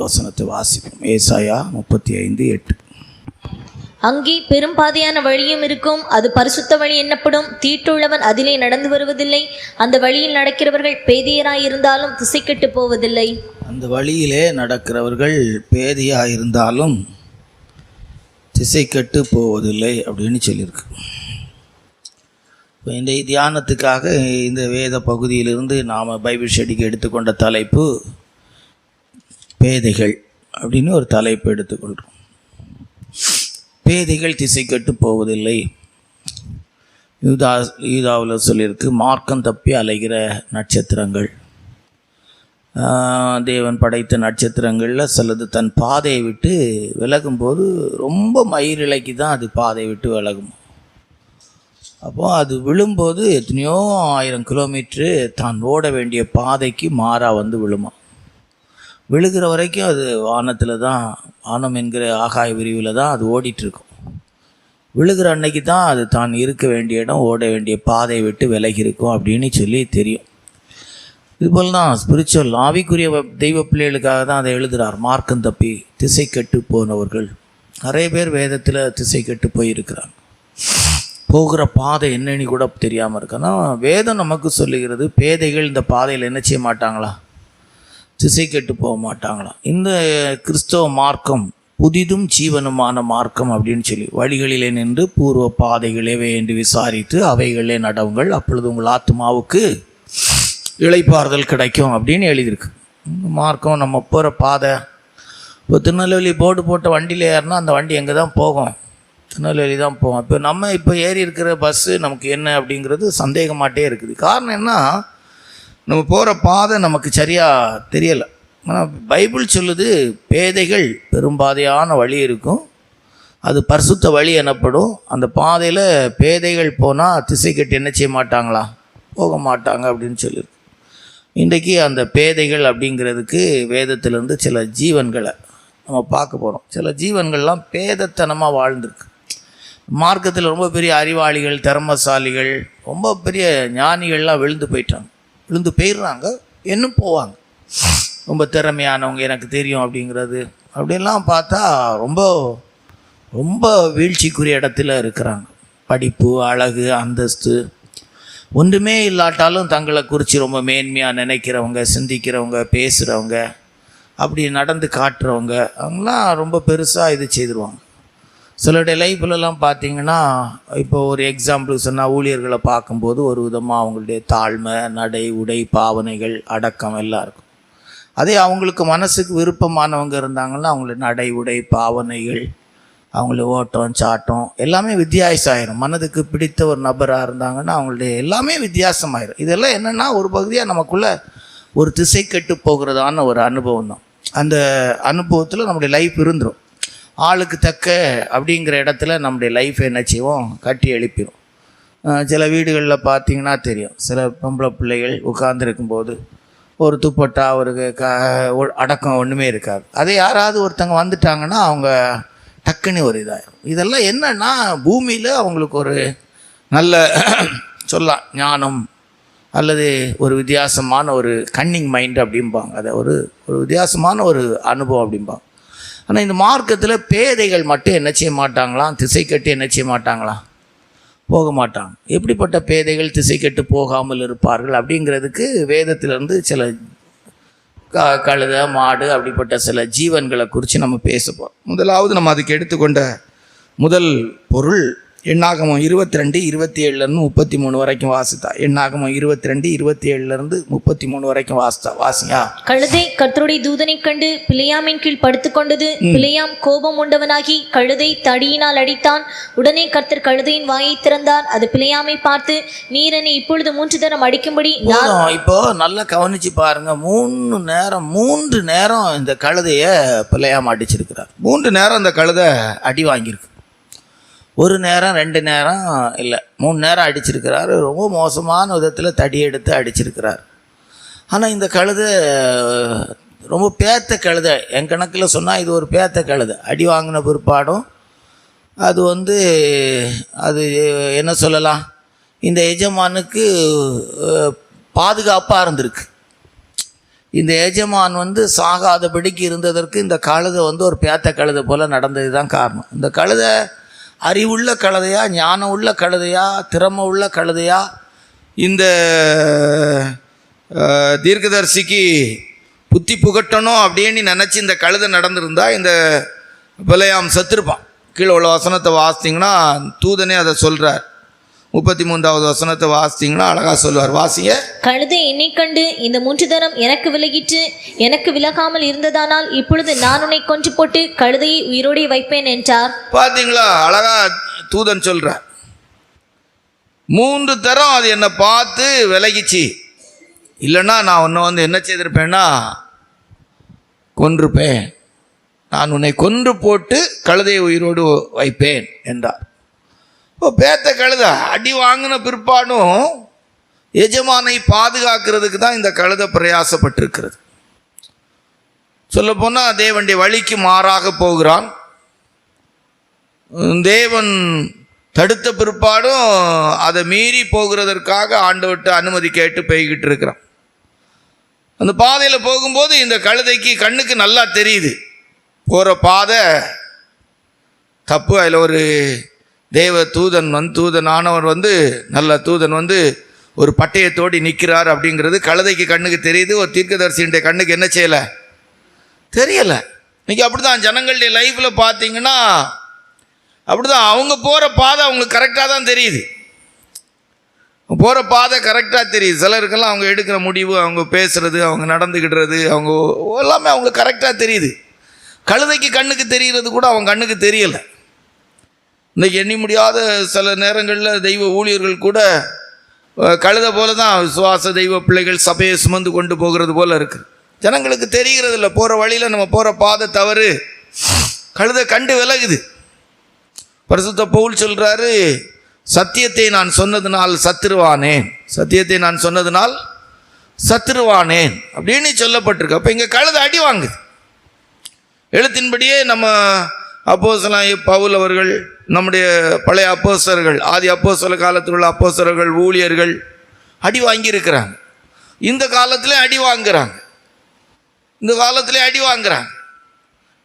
வசனத்தை வாசிப்போம். ஏசாயா 35:8. அங்கே பெரும்பாதையான வழியும் இருக்கும், அது பரிசுத்த வழி என்னப்படும். தீட்டுள்ளவன் அதிலே நடந்து வருவதில்லை. அந்த வழியில் நடக்கிறவர்கள் பேதியராயிருந்தாலும் திசைக்கெட்டு போவதில்லை. அந்த வழியிலே நடக்கிறவர்கள் பேதியாயிருந்தாலும் திசைக்கெட்டு போவதில்லை அப்படின்னு சொல்லியிருக்கு. இப்போ இந்த தியானத்துக்காக இந்த வேத பகுதியிலிருந்து நாம் பைபிள் ஸ்டடிக்கு எடுத்துக்கொண்ட தலைப்பு பேதைகள் அப்படின்னு ஒரு தலைப்பு எடுத்துக்கொள்கிறோம். பேதைகள் திசைக்கெட்டு போவதில்லை. யூதாவில் சொல்லியிருக்கு, மார்க்கம் தப்பி அலைகிற நட்சத்திரங்கள். தேவன் படைத்த நட்சத்திரங்களில் சிலது தன் பாதையை விட்டு விலகும்போது ரொம்ப மயிரிழைக்கு தான் அது பாதையை விட்டு விலகும். அப்போது அது விழும்போது எத்தனையோ 1000 கிலோமீட்ரு தான் ஓட வேண்டிய பாதைக்கு மாறாக வந்து விழுமா. விழுகிற வரைக்கும் அது வானத்தில் தான், வானம் என்கிற ஆகாய விரிவில் தான் அது ஓடிட்டுருக்கும். விழுகிற அன்னைக்கு தான் அது தான் இருக்க வேண்டிய இடம், ஓட வேண்டிய பாதையை விட்டு விலகி இருக்கும் அப்படின்னு சொல்லி தெரியும். இதுபோல் தான் ஸ்பிரிச்சுவல் ஆவிக்குரிய தெய்வ பிள்ளைகளுக்காக தான் அதை எழுதுகிறார். மார்க்கம் தப்பி திசை கெட்டு போனவர்கள் நிறைய பேர் வேதத்தில் திசை கெட்டு போயிருக்கிறாங்க. போகிற பாதை என்னன்னு கூட தெரியாமல் இருக்குன்னா வேதம் நமக்கு சொல்லுகிறது, பேதைகள் இந்த பாதையில் என்ன செய்ய மாட்டாங்களா, திசை கெட்டு போக மாட்டாங்களா. இந்த கிறிஸ்தவ மார்க்கம் புதிதும் ஜீவனுமான மார்க்கம் அப்படின்னு சொல்லி, வழிகளிலே நின்று பூர்வ பாதைகளே என்று விசாரித்து அவைகளே நடவுங்கள், அப்பொழுது உங்கள் ஆத்மாவுக்கு இளைப்பாறுதல் கிடைக்கும் அப்படின்னு எழுதியிருக்கு. மார்க்கம் நம்ம போகிற பாதை. இப்போ திருநெல்வேலி போர்டு போட்ட வண்டியில் ஏறினா அந்த வண்டி எங்கே தான் போகும், திருநெல்வேலி தான் போகும். இப்போ நம்ம இப்போ ஏறி இருக்கிற பஸ்ஸு நமக்கு என்ன அப்படிங்கிறது சந்தேகமாட்டே இருக்குது. காரணம் என்ன, நம்ம போகிற பாதை நமக்கு சரியாக தெரியலை. ஆனால் பைபிள் சொல்லுது, பேதைகள் பெரும்பாதையான வழி இருக்கும், அது பரிசுத்த வழி எனப்படும். அந்த பாதையில் பேதைகள் போனால் திசை கெட்டு என்ன செய்ய மாட்டாங்களா, போக மாட்டாங்க அப்படின்னு சொல்லியிருக்கு. இன்றைக்கி அந்த பேதைகள் அப்படிங்கிறதுக்கு வேதத்திலேருந்து சில ஜீவன்களை நம்ம பார்க்க போகிறோம். சில ஜீவன்கள்லாம் பேதத்தனமாக வாழ்ந்துருக்கு. மார்க்கத்தில் ரொம்ப பெரிய அறிவாளிகள், திறமசாலிகள், ரொம்ப பெரிய ஞானிகள்லாம் விழுந்து போயிடுறாங்க, இன்னும் போவாங்க. ரொம்ப திறமையானவங்க, எனக்கு தெரியும் அப்படிங்கிறது அப்படின்லாம் பார்த்தா ரொம்ப ரொம்ப வீழ்ச்சிக்குரிய இடத்துல இருக்கிறாங்க. படிப்பு, அழகு, அந்தஸ்து ஒன்றுமே இல்லாட்டாலும் தங்களை குறித்து ரொம்ப மேன்மையாக நினைக்கிறவங்க, சிந்திக்கிறவங்க, பேசுகிறவங்க, அப்படி நடந்து காட்டுறவங்க, அவங்களாம் ரொம்ப பெருசாக இது செய்திருவாங்க. சிலருடைய லைஃப்லலாம் பார்த்திங்கன்னா, இப்போ ஒரு எக்ஸாம்பிள் சொன்னால், ஊழியர்களை பார்க்கும்போது ஒரு விதமாக அவங்களுடைய தாழ்மை, நடை, உடை, பாவனைகள், அடக்கம் எல்லாம் இருக்கும். அதே அவங்களுக்கு மனசுக்கு விருப்பமானவங்க இருந்தாங்கன்னா அவங்களுடைய நடை, உடை, பாவனைகள், அவங்கள ஓட்டம், சாட்டம் எல்லாமே வித்தியாசமாயிரும். மனதுக்கு பிடித்த ஒரு நபராக இருந்தாங்கன்னா அவங்களுடைய எல்லாமே வித்தியாசமாயிரும். இதெல்லாம் என்னென்னா ஒரு பகுதியாக நமக்குள்ளே ஒரு திசை கெட்டு போகிறதான ஒரு அனுபவம் தான். அந்த அனுபவத்தில் நம்முடைய லைஃப் இருந்துடும். ஆளுக்கு தக்க அப்படிங்கிற இடத்துல நம்முடைய லைஃப்பை என்ன செய்வோம், கட்டி எழுப்பிடும். சில வீடுகளில் பார்த்திங்கன்னா தெரியும், சில பொம்பளை பிள்ளைகள் உட்கார்ந்துருக்கும்போது ஒரு துப்பட்டா, ஒரு அடக்கம் ஒன்றுமே இருக்காது. அதே யாராவது ஒருத்தங்க வந்துட்டாங்கன்னா அவங்க டக்குன்னு ஒரு இதாகிடும். இதெல்லாம் என்னன்னா பூமியில் அவங்களுக்கு ஒரு நல்ல சொல்லலாம் ஞானம் அல்லது ஒரு வித்தியாசமான ஒரு கன்னிங் மைண்டு அப்படிம்பாங்க, அதை ஒரு வித்தியாசமான ஒரு அனுபவம் அப்படிம்பாங்க. ஆனால் இந்த மார்க்கத்தில் பேதைகள் மட்டும் என்ன செய்ய மாட்டாங்களாம், திசை கட்டி என்ன செய்ய மாட்டாங்களாம், போக மாட்டாங்க. எப்படிப்பட்ட பேதைகள் திசை கெட்டு போகாமல் இருப்பார்கள் அப்படிங்கிறதுக்கு வேதத்திலிருந்து சில கழுதை, மாடு, அப்படிப்பட்ட சில ஜீவன்களை குறித்து நம்ம பேச போகிறோம். முதலாவது நம்ம அதுக்கு எடுத்துக்கொண்ட முதல் பொருள் எண்ணாகமம் 22:27-33 வரைக்கும் வாசித்தா. எண்ணாகமம் 22:27-33 வரைக்கும் வாசியா. கழுதை கர்த்தருடைய தூதனை கண்டு பிலேயாமின் கீழ் படுத்துக்கொண்டது. பிலேயாம் கோபம் உண்டவனாகி கழுதை தடியினால் அடித்தான். உடனே கர்த்தர் கழுதையின் வாயை திறந்தார். அது பிலேயாமை பார்த்து, நீர் என்னை இப்பொழுது 3 தரம் அடிக்கும்படி. இப்போ நல்லா கவனிச்சு பாருங்க, 3 நேரம் இந்த கழுதைய பிலேயாம் அடிச்சிருக்கிறார். 3 நேரம் இந்த கழுதை அடி வாங்கியிருக்கு. 1 நேரம் 2 நேரம் இல்லை, 3 நேரம் அடிச்சிருக்கிறாரு. ரொம்ப மோசமான விதத்தில் தடி எடுத்து அடிச்சிருக்கிறார். ஆனால் இந்த கழுதை ரொம்ப பேத்த கழுதை. என் கணக்கில் சொன்னால் இது ஒரு பேத்த கழுதை. அடி வாங்கின பிற்பாடும் அது என்ன சொல்லலாம், இந்த எஜமானுக்கு பாதுகாப்பாக இருந்திருக்கு. இந்த எஜமான் வந்து சாகாதபடிக்கு இருந்ததற்கு இந்த கழுதை வந்து ஒரு பேத்த கழுதை போல் நடந்தது தான் காரணம். இந்த கழுதை அறிவுள்ள கழுதையா, ஞானம் உள்ள கழுதையா, திறமை உள்ள கழுதையா, இந்த தீர்க்கதரிசிக்கு புத்தி புகட்டணும் அப்படின்னு நினச்சி இந்த கழுதை நடந்திருந்தா இந்த பிலேயாம் செத்துருப்பான். கீழே உள்ள வசனத்தை வாசித்தீங்கன்னா தூதனே அதை சொல்கிறார். 33வது வசனத்தை வாசித்தீங்கன்னா அழகாக சொல்லுவார். வாசிங்க. கழுதை என்னை கண்டு இந்த 3 தரம் எனக்கு விலகிட்டு எனக்கு விலகாமல் இருந்ததானால் இப்பொழுது நான் உன்னை கொன்று போட்டு கழுதையை உயிரோடு வைப்பேன் என்றார். பார்த்தீங்களா, அழகா தூதன் சொல்கிறார். 3 தரம் அது என்னை பார்த்து விலகிச்சு. இல்லைன்னா நான் உன்னை வந்து என்ன செய்திருப்பேன்னா கொன்றுப்பேன். நான் உன்னை கொன்று போட்டு கழுதையை உயிரோடு வைப்பேன் என்றார். இப்போ பேத்த கழுதை அடி வாங்கின பிற்பாடும் எஜமானை பாதுகாக்கிறதுக்கு தான் இந்த கழுதை பிரயாசப்பட்டிருக்கிறது. சொல்லப்போனால் தேவனுடைய வழிக்கு மாறாக போகிறான். தேவன் தடுத்த பிற்பாடும் அதை மீறி போகிறதற்காக ஆண்டவர்கிட்ட அனுமதி கேட்டு போய்கிட்டு இருக்கிறான். அந்த பாதையில் போகும்போது இந்த கழுதைக்கு கண்ணுக்கு நல்லா தெரியுது போகிற பாதை தப்பு. அதில் ஒரு தேவ தூதனானவர் வந்து நல்ல தூதன் வந்து ஒரு பட்டயத்தோடு நிற்கிறார் அப்படிங்கிறது கழுதைக்கு கண்ணுக்கு தெரியுது. ஒரு தீர்க்கதரிசியுடைய கண்ணுக்கு என்ன செய்யலை, தெரியலை. இன்றைக்கி அப்படி தான் ஜனங்களுடைய லைஃப்பில் பார்த்தீங்கன்னா அப்படி தான். அவங்க போகிற பாதை அவங்களுக்கு கரெக்டாக தான் தெரியுது. போகிற பாதை கரெக்டாக தெரியுது. சிலருக்கெல்லாம் அவங்க எடுக்கிற முடிவு, அவங்க பேசுகிறது, அவங்க நடந்துக்கிடுறது, அவங்க எல்லாமே அவங்களுக்கு கரெக்டாக தெரியுது. கழுதைக்கு கண்ணுக்கு தெரிகிறது கூட அவங்க கண்ணுக்கு தெரியலை. இன்றைக்கி எண்ணி முடியாத சில நேரங்களில் தெய்வ ஊழியர்கள் கூட கழுதை போல தான் விசுவாச தெய்வ பிள்ளைகள் சபையை சுமந்து கொண்டு போகிறது போல் இருக்குது. ஜனங்களுக்கு தெரிகிறது இல்லை, போகிற வழியில் நம்ம போகிற பாதை தவறு. கழுதை கண்டு விலகுது. பரிசுத்த பவுல் சொல்கிறாரு, சத்தியத்தை நான் சொன்னதுனால் சத்துருவானேன், சத்தியத்தை நான் சொன்னதுனால் சத்துருவானேன் அப்படின்னு சொல்லப்பட்டிருக்கு. அப்போ இங்கே கழுதை அடி வாங்குது. எழுத்தின்படியே நம்ம அப்போஸ்தலனாகிய பவுல் அவர்கள், நம்முடைய பழைய அப்போஸ்தலர்கள், ஆதி அப்போஸ்தல காலத்தில் உள்ள அப்போஸ்தலர்கள், ஊழியர்கள் அடி வாங்கியிருக்கிறாங்க. இந்த காலத்திலே அடி வாங்குறாங்க, இந்த காலத்திலே அடி வாங்குறாங்க.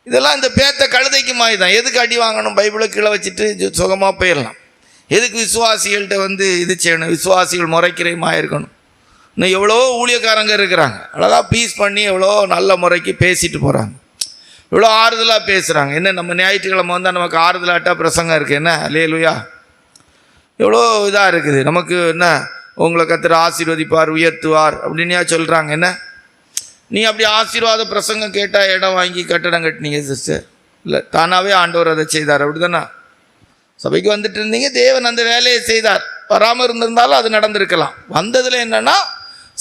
இதெல்லாம் இந்த பேத்த கழுதைக்கு மாதிரி தான். எதுக்கு அடி வாங்கணும்? பைபிளை கீழே வச்சுட்டு சுகமாக போயிடலாம். எதுக்கு விசுவாசிகள்கிட்ட வந்து இது செய்யணும்? விசுவாசிகள் முறைக்கிறமாக இருக்கணும். இன்னும் எவ்வளோ ஊழியக்காரங்க இருக்கிறாங்க, அழகாக பீஸ் பண்ணி எவ்வளோ நல்ல முறைக்கு பேசிட்டு போகிறாங்க, இவ்வளோ ஆறுதலாக பேசுகிறாங்க. என்ன நம்ம ஞாயிற்றுக்கிழமை வந்தால் நமக்கு ஆறுதலாட்டா பிரசங்கம் இருக்குது. என்ன அல்லேலூயா, எவ்வளோ இதாக இருக்குது நமக்கு. என்ன உங்களை கர்த்தர் ஆசீர்வதிப்பார், உயர்த்துவார் அப்படின்னா சொல்கிறாங்க. என்ன நீ அப்படி ஆசீர்வாத பிரசங்கம் கேட்டால் இடம் வாங்கி கட்டடம் கட்டினீங்க சிஸ்டர்? இல்லை, தானாகவே ஆண்டவர் அதை செய்தார். அப்படி தானே? சபைக்கு வந்துட்டு இருந்தீங்க, தேவன் அந்த வேலையை செய்தார். வராமல் இருந்திருந்தாலும் அது நடந்திருக்கலாம். வந்ததில் என்னென்னா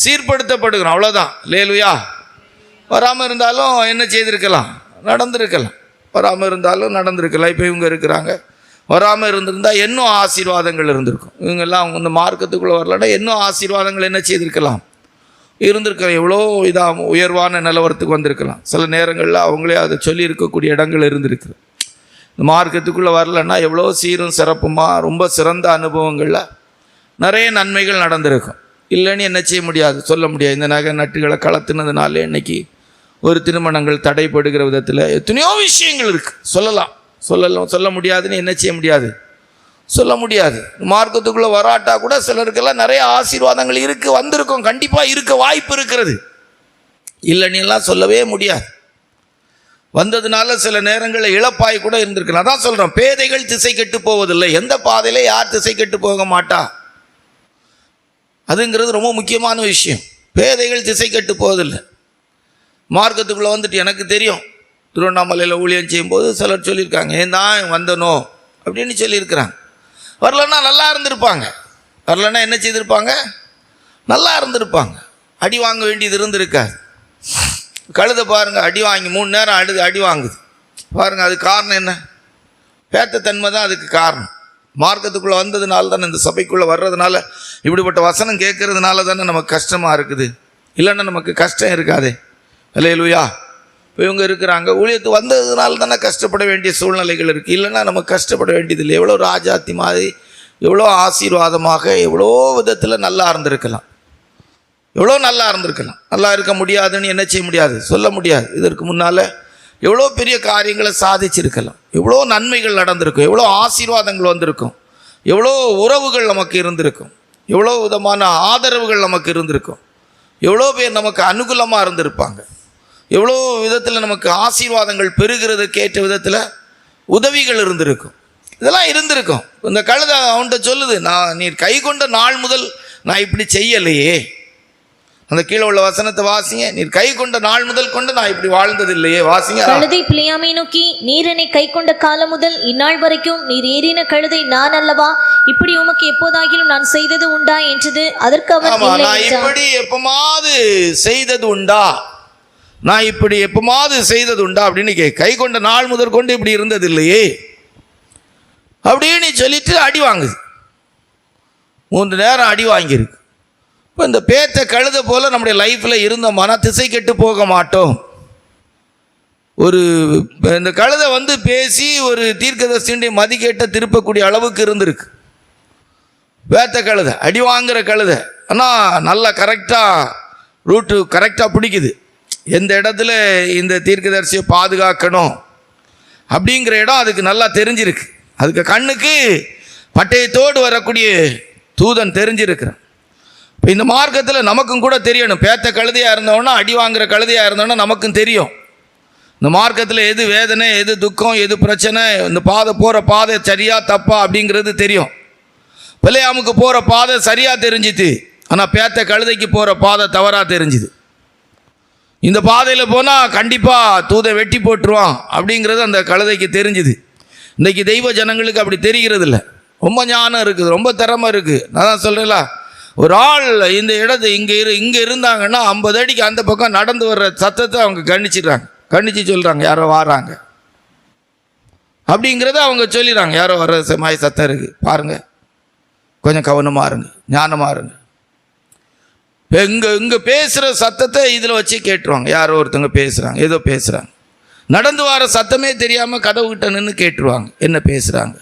சீர்படுத்தப்படுகிறோம், அவ்வளோதான். அல்லேலூயா. வராமல் இருந்தாலும் என்ன செய்திருக்கலாம்? நடந்திருக்கலாம். வராமல் இருந்தாலும் நடந்திருக்கலாம். இப்போ இவங்க இருக்கிறாங்க, வராமல் இருந்திருந்தால் இன்னும் ஆசீர்வாதங்கள் இருந்திருக்கும். இவங்கெல்லாம் அவங்க இந்த மார்க்கத்துக்குள்ளே வரலன்னா இன்னும் ஆசீர்வாதங்கள் என்ன செய்திருக்கலாம்? இருந்திருக்கலாம். எவ்வளோ இதாக உயர்வான நிலவரத்துக்கு வந்திருக்கலாம். சில நேரங்களில் அவங்களே அதை சொல்லி இருக்கக்கூடிய இடங்கள் இருந்திருக்கு. இந்த மார்க்கத்துக்குள்ளே வரலன்னா எவ்வளோ சீரும் சிறப்புமாக ரொம்ப சிறந்த அனுபவங்களில் நிறைய நன்மைகள் நடந்திருக்கும். இல்லைன்னு என்ன செய்ய முடியாது, சொல்ல முடியாது. இந்த நகை நட்டுகளை கலத்துனதுனாலே இன்றைக்கி ஒரு திருமணங்கள் தடைப்படுகிற விதத்தில் எத்தனையோ விஷயங்கள் இருக்குது. சொல்ல முடியாதுன்னு என்ன செய்ய முடியாது, சொல்ல முடியாது. மார்க்கத்துக்குள்ளே வராட்டா கூட சிலருக்கெல்லாம் நிறைய ஆசீர்வாதங்கள் இருக்குது, வந்திருக்கும், கண்டிப்பாக இருக்க வாய்ப்பு இருக்கிறது. இல்லைன்னு எல்லாம் சொல்லவே முடியாது. வந்ததுனால சில நேரங்களில் இழப்பாய் கூட இருந்திருக்கலாம். அதான் சொல்கிறோம், பேதைகள் திசை கெட்டு போவதில்லை. எந்த பாதையில யார் திசை கெட்டு போக மாட்டா, அதுங்கிறது ரொம்ப முக்கியமான விஷயம். பேதைகள் திசை கெட்டு போவதில்லை. மார்க்கத்துக்குள்ளே வந்துட்டு எனக்கு தெரியும், திருவண்ணாமலையில் ஊழியம் செய்யும்போது சிலர் சொல்லியிருக்காங்க, ஏன் தான் வந்தனோ அப்படின்னு சொல்லியிருக்கிறாங்க. வரலன்னா நல்லா இருந்திருப்பாங்க. வரலன்னா என்ன செய்திருப்பாங்க? நல்லா இருந்திருப்பாங்க. அடி வாங்க வேண்டியது இருந்திருக்காது. கழுதை பாருங்கள், அடி வாங்கி 3 நேரம் அடி வாங்குது பாருங்கள். அது காரணம் என்ன? பேத்தத்தன்மை தான் அதுக்கு காரணம். மார்க்கத்துக்குள்ளே வந்ததுனால தானே, இந்த சபைக்குள்ளே வர்றதுனால, இப்படிப்பட்ட வசனம் கேட்கறதுனால தானே நமக்கு கஷ்டமாக இருக்குது. இல்லைன்னா நமக்கு கஷ்டம் இருக்காதே. அல்லேலூயா. இப்போ இவங்க இருக்கிறாங்க, ஊழியத்து வந்ததுனால தானே கஷ்டப்பட வேண்டிய சூழ்நிலைகள் இருக்குது. இல்லைன்னா நமக்கு கஷ்டப்பட வேண்டியதில்லை. எவ்வளோ ராஜாத்தி மாதிரி, எவ்வளோ ஆசீர்வாதமாக, எவ்வளோ விதத்தில் நல்லா இருந்திருக்கலாம். எவ்வளோ நல்லா இருந்திருக்கலாம். நல்லா இருக்க முடியாதுன்னு என்ன செய்ய முடியாது, சொல்ல முடியாது. இதற்கு முன்னால் எவ்வளோ பெரிய காரியங்களை சாதிச்சிருக்கலாம், எவ்வளோ நன்மைகள் நடந்திருக்கும், எவ்வளோ ஆசீர்வாதங்கள் வந்திருக்கும், எவ்வளோ உறவுகள் நமக்கு இருந்திருக்கும், எவ்வளோ விதமான ஆதரவுகள் நமக்கு இருந்திருக்கும், எவ்வளோ பேர் நமக்கு அனுகூலமாக இருந்திருப்பாங்க, எவ்வளோ விதத்தில் நமக்கு ஆசீர்வாதங்கள் பெறுகிறதுக்கு ஏற்ற விதத்தில் உதவிகள் இருந்திருக்கும். இதெல்லாம் இருந்திருக்கும். இந்த கழுதை அவன்கிட்ட சொல்லுது, நீர் கை கொண்ட நாள் முதல் நான் இப்படி செய்யலையே. அந்த கீழே உள்ள வசனத்தை வாசிங்க. நீர் கை கொண்ட நாள் முதல் கொண்டு நான் இப்படி வாழ்ந்தது இல்லையே. வாசிங்க. கழுதை பிலேயாமை நோக்கி, நீர் என்னை கை கொண்ட காலம் முதல் இந்நாள் வரைக்கும் நீர் ஏறின கழுதை நான் அல்லவா? இப்படி உமக்கு எப்போதாகிலும் நான் செய்தது உண்டா என்றது. அதற்கு அவர், நான் இப்படி எப்பமாவது செய்தது உண்டா, நான் இப்படி எப்பமாவது செய்தது உண்டா அப்படின்னு கை கொண்ட நாள் முதல் கொண்டு இப்படி இருந்தது இல்லையே அப்படின்னு சொல்லிட்டு அடி வாங்குது. 3 நேரம் அடி வாங்கியிருக்கு. இப்போ இந்த பேத்த கழுத போல் நம்முடைய லைஃப்பில் இருந்தோம்னா திசை கெட்டு போக மாட்டோம். இந்த கழுதை வந்து பேசி ஒரு தீர்க்கதரிசியுடைய மதிக்கேட்ட திருப்பக்கூடிய அளவுக்கு இருந்திருக்கு. பேத்த கழுதை, அடி வாங்குகிற கழுதை. ஆனால் நல்லா கரெக்டாக ரூட்டு கரெக்டாக பிடிக்குது. எந்த இடத்துல இந்த தீர்க்கதரிசியை பாதுகாக்கணும் அப்படிங்கிற இடம் அதுக்கு நல்லா தெரிஞ்சிருக்கு. அதுக்கு கண்ணுக்கு பட்டயத்தோடு வரக்கூடிய தூதன் தெரிஞ்சிருக்கிறான். இப்போ இந்த மார்க்கத்தில் நமக்கும் கூட தெரியணும். பேத்த கழுதையாக இருந்தோன்னா, அடி வாங்குகிற கழுதையாக இருந்தோன்னா நமக்கும் தெரியும் இந்த மார்க்கத்தில் எது வேதனை, எது துக்கம், எது பிரச்சனை, இந்த போகிற பாதை சரியா தப்பா அப்படிங்கிறது தெரியும். பிலேயாமுக்கு போகிற பாதை சரியாக தெரிஞ்சுது, ஆனால் பேத்த கழுதைக்கு போகிற பாதை தவறாக தெரிஞ்சுது. இந்த பாதையில் போனால் கண்டிப்பாக தூதை வெட்டி போட்டுருவான் அப்படிங்கிறது அந்த கழுதைக்கு தெரிஞ்சுது. இன்றைக்கி தெய்வ ஜனங்களுக்கு அப்படி தெரிகிறது இல்லை. ரொம்ப ஞானம் இருக்குது, ரொம்ப திறமை இருக்குது. நான் தான் சொல்கிறேன்ல, ஒரு ஆள் இந்த இடத்து இங்கே இருந்தாங்கன்னா 50 அடிக்கு அந்த பக்கம் நடந்து வர்ற சத்தத்தை அவங்க கணிச்சு சொல்கிறாங்க, யாரோ வராங்க அப்படிங்கிறத அவங்க சொல்லிடுறாங்க. யாரோ வர்ற மாதிரி சத்தம் இருக்குது பாருங்கள், கொஞ்சம் கவனமாக இருங்க, ஞானமாக இருங்க. இங்கே பேசுகிற சத்தத்தை இதில் வச்சு கேட்டுருவாங்க. யாரோ ஒருத்தவங்க பேசுகிறாங்க, ஏதோ பேசுகிறாங்க. நடந்து வர சத்தமே தெரியாமல் கதவுகிட்ட நின்று கேட்டுருவாங்க என்ன பேசுகிறாங்க.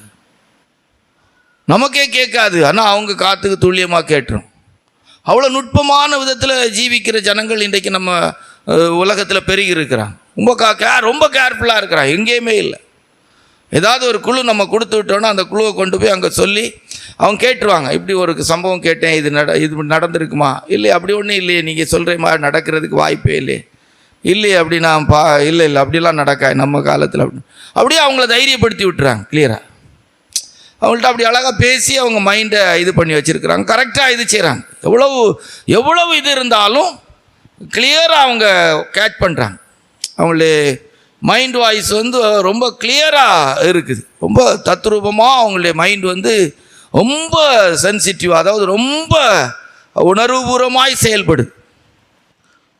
நமக்கே கேட்காது, ஆனால் அவங்க காத்துக்கு துல்லியமாக கேட்டுரும். அவ்வளோ நுட்பமான விதத்தில் ஜீவிக்கிற ஜனங்கள் இன்றைக்கு நம்ம உலகத்தில் பெருகி இருக்கிறாங்க. ரொம்ப கேர்ஃபுல்லாக இருக்கிறாங்க. எங்கேயுமே இல்லை. ஏதாவது ஒரு குழு நம்ம கொடுத்து விட்டோன்னா அந்த குழுவை கொண்டு போய் அங்கே சொல்லி அவங்க கேட்டுருவாங்க. இப்படி ஒரு சம்பவம் கேட்டேன், இது நடந்திருக்குமா? இல்லை, அப்படி ஒன்றும் இல்லையே, நீங்கள் சொல்கிற மாதிரி நடக்கிறதுக்கு வாய்ப்பே இல்லையே அப்படி நான் இல்லை அப்படிலாம் நடக்காது நம்ம காலத்தில் அப்படியே அவங்கள தைரியப்படுத்தி விட்டுறாங்க. கிளியராக அவங்கள்ட்ட அப்படி அழகாக பேசி அவங்க மைண்டை இது பண்ணி வச்சுருக்குறாங்க. கரெக்டாக இது செய்கிறாங்க. எவ்வளவு இது இருந்தாலும் கிளியராக அவங்க கேட்ச் பண்ணுறாங்க. அவங்களுடைய மைண்ட் வாய்ஸ் வந்து ரொம்ப கிளியராக இருக்குது. ரொம்ப தத்ரூபமாக அவங்களுடைய மைண்ட் வந்து ரொம்ப சென்சிட்டிவ், அதாவது ரொம்ப உணர்வுபூர்வமாய் செயல்படுது.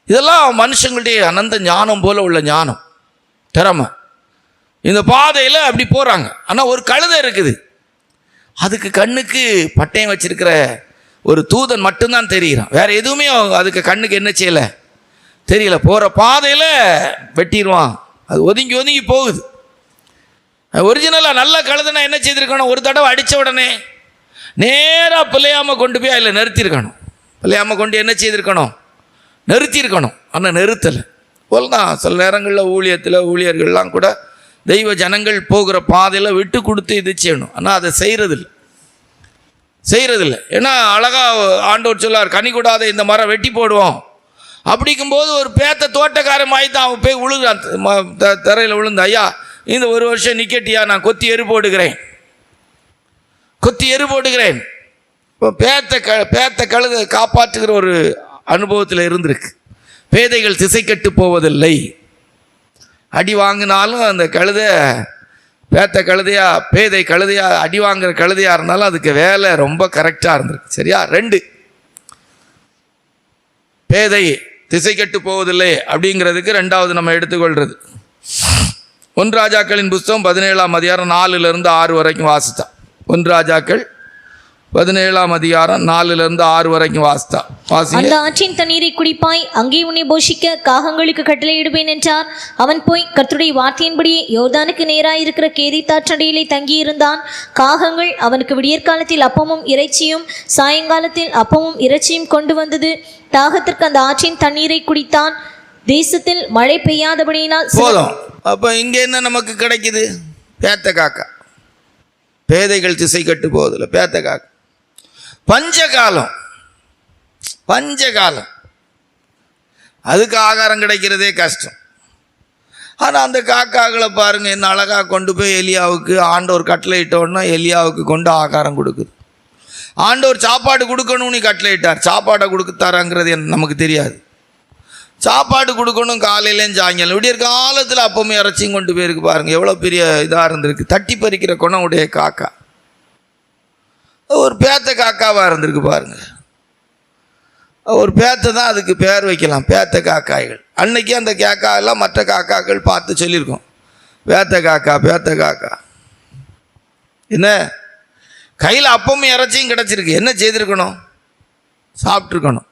இதெல்லாம் மனுஷங்களுடைய அனந்த ஞானம் போல உள்ள ஞானம், திறமை. இந்த பாதையில் அப்படி போகிறாங்க. ஆனால் ஒரு கழுதை இருக்குது, அதுக்கு கண்ணுக்கு பட்டயம் வச்சிருக்கிற ஒரு தூதன் மட்டும்தான் தெரிகிறான். வேற எதுவுமே அதுக்கு கண்ணுக்கு என்ன செய்யலை, தெரியல. போகிற பாதையில் வெட்டிடுவான். அது ஒதுங்கி போகுது. ஒரிஜினலாக நல்ல கழுதைனா என்ன செய்திருக்கணும், ஒரு தடவை அடித்த உடனே நேராக பிள்ளையாமல் கொண்டு போய் அதில் நிறுத்தியிருக்கணும். பிள்ளையாமல் கொண்டு என்ன செய்திருக்கணும், நிறுத்தியிருக்கணும். ஆனால் நிறுத்தலை போல் தான் சில நேரங்களில் ஊழியர்கள்லாம் கூட தெய்வ ஜனங்கள் போகிற பாதையில் விட்டு கொடுத்து இது செய்யணும். ஆனால் அதை செய்கிறதில்லை. ஏன்னா அழகாக ஆண்டவர் சொல்லார், கனி கூடாத இந்த மரம் வெட்டி போடுவோம். அப்படிங்கும்போது ஒரு பேத்த தோட்டக்காரன் மாதிரி தான் அவன் போய் விழுகிறான், தரையில் விழுந்து, ஐயா இந்த ஒரு வருஷம் நிக்கட்டியா, நான் கொத்தி எரு போடுகிறேன். இப்போ பேத்த கழுதை காப்பாற்றுகிற ஒரு அனுபவத்தில் இருந்திருக்கு. பேதைகள் திசை கெட்டு போவதில்லை. அடி வாங்கினாலும் அந்த கழுதை பேத்த கழுதையா பேதை கழுதையா அடி வாங்குற கழுதையா இருந்தாலும் அதுக்கு வேலை ரொம்ப கரெக்டாக இருந்திருக்கு. சரியா? 2 பேதை திசை கெட்டு போவதில்லை அப்படிங்கிறதுக்கு 2வது நம்ம எடுத்துக்கொள்றது 1 ராஜாக்களின் புஸ்தகம் 17ஆம் அதிகாரம் 4லிருந்து 6 வரைக்கும் வாசித்தா. 1 ராஜாக்கள் 17ஆம் அதிகாரம் 4-6 வரைக்கும் வாசி. அந்த ஆற்றின் தண்ணீரை குடிப்பாய், அங்கே உன்னை போஷிக்க காகங்களுக்கு கட்டளையிடுவேன் என்றார். அவன் போய் கர்த்தருடைய வார்த்தையின்படியே யோர்தானுக்கு நேராயிருக்கிற கேரித்தாற்றடியிலே தங்கியிருந்தான். காகங்கள் அவனுக்கு விடியற்காலத்தில் அப்பமும் இறைச்சியும் சாயங்காலத்தில் அப்பமும் இறைச்சியும் கொண்டு வந்தது. தாகத்திற்கு அந்த ஆற்றின் தண்ணீரை குடித்தான். தேசத்தில் மழை பெய்யாதபடியினால் போதும். அப்போ இங்கே என்ன நமக்கு கிடைக்குது? பேத்த காக்கா. பேதைகள் திசை கட்டு போவதில்லை, பேத்த காக்கா. பஞ்சகாலம், பஞ்சகாலம், அதுக்கு ஆகாரம் கிடைக்கிறதே கஷ்டம். ஆனால் அந்த காக்காக்களை பாருங்க, என்ன அழகா கொண்டு போய் எலியாவுக்கு ஆண்டவர் கட்டளை இட்டோன்னா எலியாவுக்கு கொண்டு ஆகாரம் கொடுக்குது. ஆண்டவர் சாப்பாடு கொடுக்கணும்னு கட்டளை இட்டார். சாப்பாடை கொடுத்தாராங்கிறது நமக்கு தெரியாது. சாப்பாடு கொடுக்கணும் காலையிலேயும் சாயங்காலம். விடிய காலத்தில் அப்பவுமே இறைச்சியும் கொண்டு போயிருக்கு பாருங்க. எவ்வளோ பெரிய இதாக இருந்திருக்கு. தட்டி பறிக்கிற குணம் உடைய காக்கா. ஒரு பேத்த காக்காவாக இருந்திருக்கு பாருங்க. ஒரு பேத்தை தான் அதுக்கு பேர் வைக்கலாம், பேத்த காக்காய்கள். அன்னைக்கு அந்த காக்கா எல்லாம் மற்ற காக்காக்கள் பார்த்து சொல்லியிருக்கோம், பேத்த காக்கா பேத்த காக்கா. என்ன கையில் அப்பமும் இறைச்சியும் கிடச்சிருக்கு, என்ன செய்திருக்கணும்? சாப்பிட்ருக்கணும்.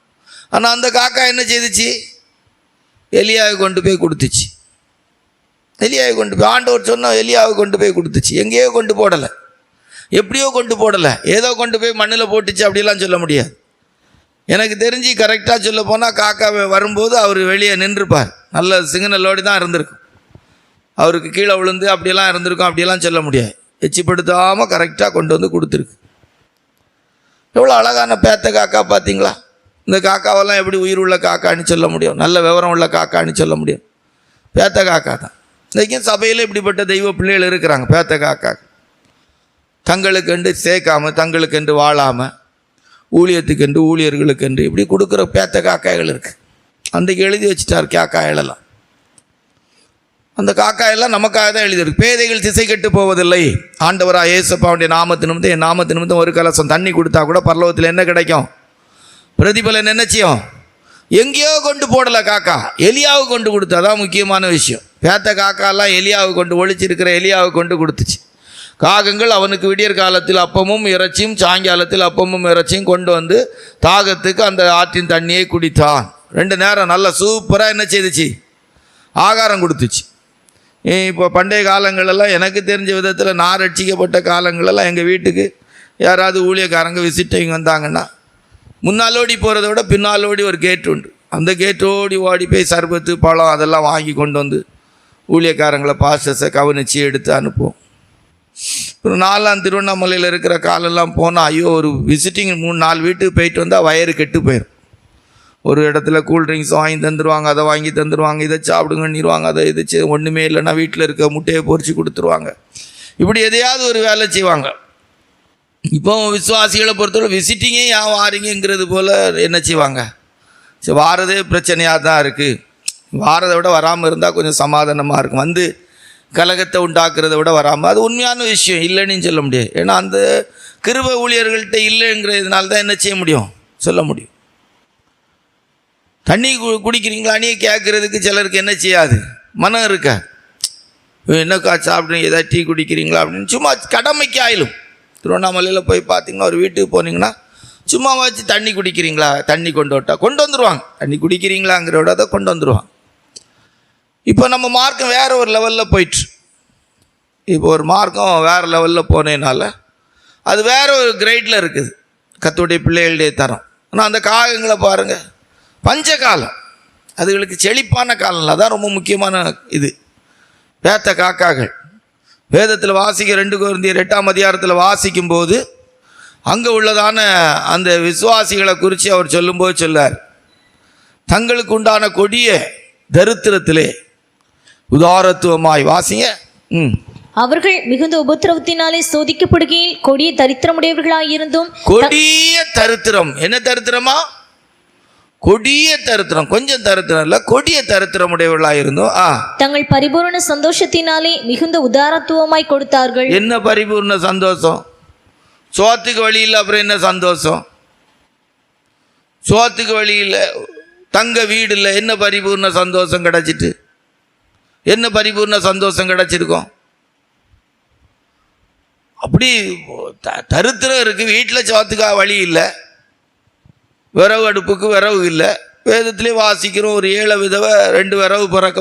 ஆனால் அந்த காக்கா என்ன செய்துச்சு? எலியாவை கொண்டு போய் கொடுத்துச்சு. எலியாவை கொண்டு போய் ஆண்டவர் சொன்னால் எலியாவை கொண்டு போய் கொடுத்துச்சு. எங்கேயோ கொண்டு போடலை, எப்படியோ கொண்டு போடலை, ஏதோ கொண்டு போய் மண்ணில் போட்டுச்சு அப்படிலாம் சொல்ல முடியாது. எனக்கு தெரிஞ்சு கரெக்டாக சொல்ல போனால் காக்கா வரும்போது அவர் வெளியே நின்றுப்பார். நல்ல சிக்னலோடு தான் இருந்திருக்கும். அவருக்கு கீழே விழுந்து அப்படியெல்லாம் இருந்திருக்கும், அப்படியெல்லாம் சொல்ல முடியாது. எச்சிப்படுத்தாமல் கரெக்டாக கொண்டு வந்து கொடுத்துருக்கு. எவ்வளோ அழகான பேத்த காக்கா பார்த்தீங்களா? இந்த காக்காவெல்லாம் எப்படி உயிர் உள்ள காக்கான்னு சொல்ல முடியும்? நல்ல விவரம் உள்ள காக்கான்னு சொல்ல முடியும்? பேத்த காக்கா தான். இன்றைக்கும் சபையில் இப்படிப்பட்ட தெய்வ பிள்ளைகள் இருக்கிறாங்க. பேத்த காக்கா தங்களுக்கென்று சேர்க்காமல், தங்களுக்கென்று வாழாமல், ஊழியத்துக்கென்று ஊழியர்களுக்கென்று இப்படி கொடுக்குற பேத்த காக்காய்கள் இருக்குது. அன்றைக்கு எழுதி வச்சுட்டார் காக்காயெல்லாம். அந்த காக்காயெல்லாம் நமக்காக தான் எழுதியிருக்கு. பேதைகள் திசை கெட்டு போவதில்லை. ஆண்டவராக இயேசுப்பாவுடைய நாமத்து நிமித்தம், என் நாமத்து நிமித்தம் ஒரு கலசம் தண்ணி கொடுத்தா கூட பரலோகத்தில் என்ன கிடைக்கும்? பிரதிபலன் என்ன செய்யும்? எங்கேயோ கொண்டு போடலை காக்கா, எலியாவை கொண்டு கொடுத்தா தான் முக்கியமான விஷயம். பேத்த காக்காலாம் எலியாவை கொண்டு, ஒழிச்சிருக்கிற எலியாவை கொண்டு கொடுத்துச்சு. காகங்கள் அவனுக்கு விடியற் காலத்தில் அப்பமும் இறைச்சியும் சாயங்காலத்தில் அப்பமும் இறைச்சியும் கொண்டு வந்து தாகத்துக்கு அந்த ஆற்றின் தண்ணியை குடித்தான். 2 நேரம் நல்லா சூப்பராக என்ன செய்துச்சு? ஆகாரம் கொடுத்துச்சு. இப்போ பண்டைய காலங்களெல்லாம் எனக்கு தெரிஞ்ச விதத்தில் நான் ரட்சிக்கப்பட்ட காலங்களெல்லாம் எங்கள் வீட்டுக்கு யாராவது ஊழியக்காரங்க விசிட்டிங் வந்தாங்கன்னா முன்னாலோடி போகிறத விட பின்னாலோடி ஒரு கேட் உண்டு. அந்த கேட்டோடி ஓடி போய் சர்பத்து பழம் அதெல்லாம் வாங்கி கொண்டு வந்து ஊழியக்காரங்களை பாஸ்டர்ஸை கவனித்து எடுத்து அனுப்புவோம். ஒரு 4ஆம் திருவண்ணாமலையில் இருக்கிற காலெல்லாம் போனால் ஐயோ, ஒரு விசிட்டிங் 3-4 வீட்டுக்கு போயிட்டு வந்தால் வயிறு கெட்டு போயிடும். ஒரு இடத்துல கூல்ட்ரிங்க்ஸ் வாங்கி தந்துடுவாங்க, அதை வாங்கி தந்துடுவாங்க, இதை சாப்பிடுங்கன்னிடுவாங்க, அதை இது ஒன்றுமே இல்லைன்னா வீட்டில் இருக்க முட்டையை பொறிச்சு கொடுத்துருவாங்க. இப்படி எதையாவது ஒரு வேலை செய்வாங்க. இப்போ விசுவாசிகளை பொறுத்தவரை விசிட்டிங்கே ஏன் வாரீங்கிறது போல் என்ன செய்வாங்க? சரி, வாரதே பிரச்சனையாக தான் இருக்குது. வாரதை விட வராமல் இருந்தால் கொஞ்சம் சமாதானமாக இருக்கும். வந்து கலகத்தை உண்டாக்குறத விட வராமல், அது உண்மையான விஷயம், இல்லைன்னு சொல்ல முடியாது. ஏன்னா அந்த கிருபை ஊழியர்கள்ட்ட இல்லைங்கிறதுனால தான் என்ன செய்ய முடியும்? சொல்ல முடியும். தண்ணி குடிக்கிறீங்களானே கேட்குறதுக்கு சிலருக்கு என்ன செய்யாது? மனம் இருக்கா? என்னக்கா சாப்பிட்றீங்க, ஏதாவது டீ குடிக்கிறீங்களா அப்படின்னு சும்மா கடமைக்கு ஆயிலும். திருவண்ணாமலையில் போய் பார்த்தீங்கன்னா ஒரு வீட்டுக்கு போனீங்கன்னா சும்மா வச்சு தண்ணி குடிக்கிறீங்களா, தண்ணி கொண்டு வந்துடுவாங்க. தண்ணி குடிக்கிறீங்களாங்கிற விட அதை கொண்டு வந்துடுவாங்க. இப்போ நம்ம மார்க்கம் வேறு ஒரு லெவலில் போயிட்டு, இப்போ ஒரு மார்க்கம் வேறு லெவலில் போனதுனால அது வேறு ஒரு கிரேடில் இருக்குது கர்த்தருடைய பிள்ளைகளுடைய தரம். ஆனால் அந்த காகங்களை பாருங்கள், பஞ்சகாலம், அதுகளுக்கு செழிப்பான காலம். அதான் ரொம்ப முக்கியமான இது. பேத்த காக்காக்கள் வேதத்தில் வாசிக்க 2 கொரிந்தியர் 8ஆம் அதிகாரத்தில் வாசிக்கும்போது அங்கே உள்ளதான அந்த விசுவாசிகளை குறித்து அவர் சொல்லும்போது சொல்லார், தங்களுக்கு உண்டான கொடிய தரித்திரத்திலே உதாரத்துவமாய் வாசிங்க. அவர்கள் மிகுந்த உபத்திரவத்தினாலே சோதிக்கப்படுகையில் கொடிய தரித்திரமுடையவர்களாயிருந்தும். கொடிய தரித்திரம். என்ன தரித்திரமா? கொடிய தரித்திரம். கொஞ்சம் தரித்திரம் இல்லை, கொடிய தரித்திரமுடையவர்களாக இருந்தோம். தங்கள் பரிபூர்ண சந்தோஷத்தினாலே மிகுந்த உதாரத்துவமாய் கொடுத்தார்கள். என்ன பரிபூர்ண சந்தோஷம்? சோத்துக்கு வழி இல்லை, அப்புறம் என்ன சந்தோஷம்? சோத்துக்கு வழி இல்லை, தங்க வீடு இல்லை, என்ன பரிபூர்ண சந்தோஷம் கிடச்சிட்டு? என்ன பரிபூர்ண சந்தோஷம் கிடச்சிருக்கோம்? அப்படி தரித்திரம் இருக்குது. வீட்டில் சோத்துக்காக வழி இல்லை, விறகு அடுப்புக்கு விறகு இல்லை. வேதத்திலே வாசிக்கிறோம், ஒரு 7 விதவை 2 விறகு பிறக்க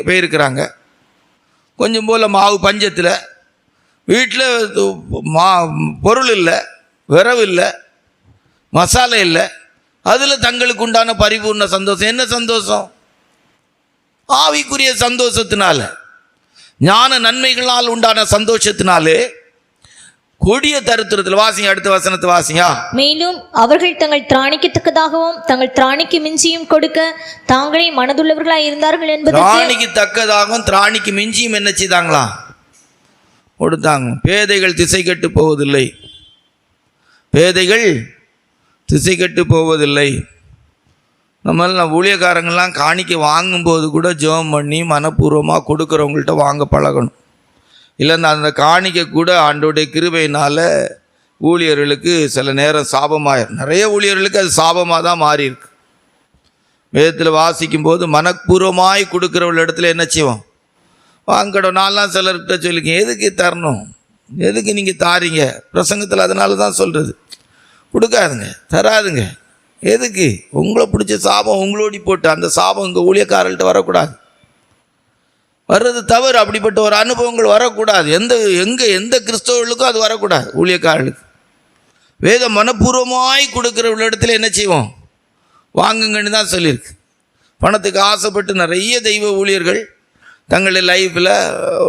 போயிருக்கிறாங்க. கொஞ்சம் போல் மாவு பஞ்சத்தில், வீட்டில் பொருள் இல்லை, விறகு இல்லை, மசாலா இல்லை. அதில் தங்களுக்கு உண்டான பரிபூர்ண சந்தோஷம். என்ன சந்தோஷம்? ஆவிக்குரிய சந்தோஷத்தினால, ஞான நன்மைகளால் உண்டான சந்தோஷத்தினாலே கொடிய தரித்திரத்தில். வாசிங்க, அடுத்த வசனத்தை வாசிங்க. மேலும் அவர்கள் தங்கள் திராணிக்கத்தக்கதாகவும் தங்கள் திராணிக்கு மிஞ்சியும் கொடுக்க தாங்களே மனதுள்ளவர்களாய் இருந்தார்கள் என்பது. திராணிக்கு தக்கதாகவும் திராணிக்கு மிஞ்சியும் என்ன செய்தாங்களா? கொடுத்தாங்க. பேதைகள் திசை கெட்டு போவதில்லை, பேதைகள் திசை கெட்டு போவதில்லை. நம்ம ஊழியக்காரங்கள்லாம் காணிக்கை வாங்கும்போது கூட ஜெபம் பண்ணி மனப்பூர்வமாக கொடுக்குறவங்கள்ட்ட வாங்க பழகணும். இல்லைன்னா அந்த காணிக்கை கூட ஆண்டோடைய கிருபையினால் ஊழியர்களுக்கு சில நேரம் சாபமாயிரும். நிறைய ஊழியர்களுக்கு அது சாபமாக தான் மாறி இருக்கு. வேதத்தில் வாசிக்கும்போது மனப்பூர்வமாய் கொடுக்குறவள் இடத்துல என்ன செய்வோம்? வாங்கணும். நான்லாம் சிலர்கிட்ட சொல்லிக்கேன், எதுக்கு தரணும், எதுக்கு நீங்கள் தாரீங்க? பிரசங்கத்தில் அதனால தான் சொல்கிறது, கொடுக்காதுங்க, தராதுங்க. எதுக்கு? உங்களை பிடிச்ச சாபம் உங்களோடி போட்டு அந்த சாபம் உங்கள் ஊழியக்காரர்கிட்ட வரக்கூடாது, வர்றது தவறு. அப்படிப்பட்ட ஒரு அனுபவங்கள் வரக்கூடாது. எந்த கிறிஸ்தவர்களுக்கும் அது வரக்கூடாது, ஊழியக்காரர்களுக்கு. வேத மனப்பூர்வமாய் கொடுக்குற இடத்துல என்ன செய்வோம்? வாங்குங்கன்னு தான் சொல்லியிருக்கு. பணத்துக்கு ஆசைப்பட்டு நிறைய தெய்வ ஊழியர்கள் தங்களுடைய லைஃப்பில்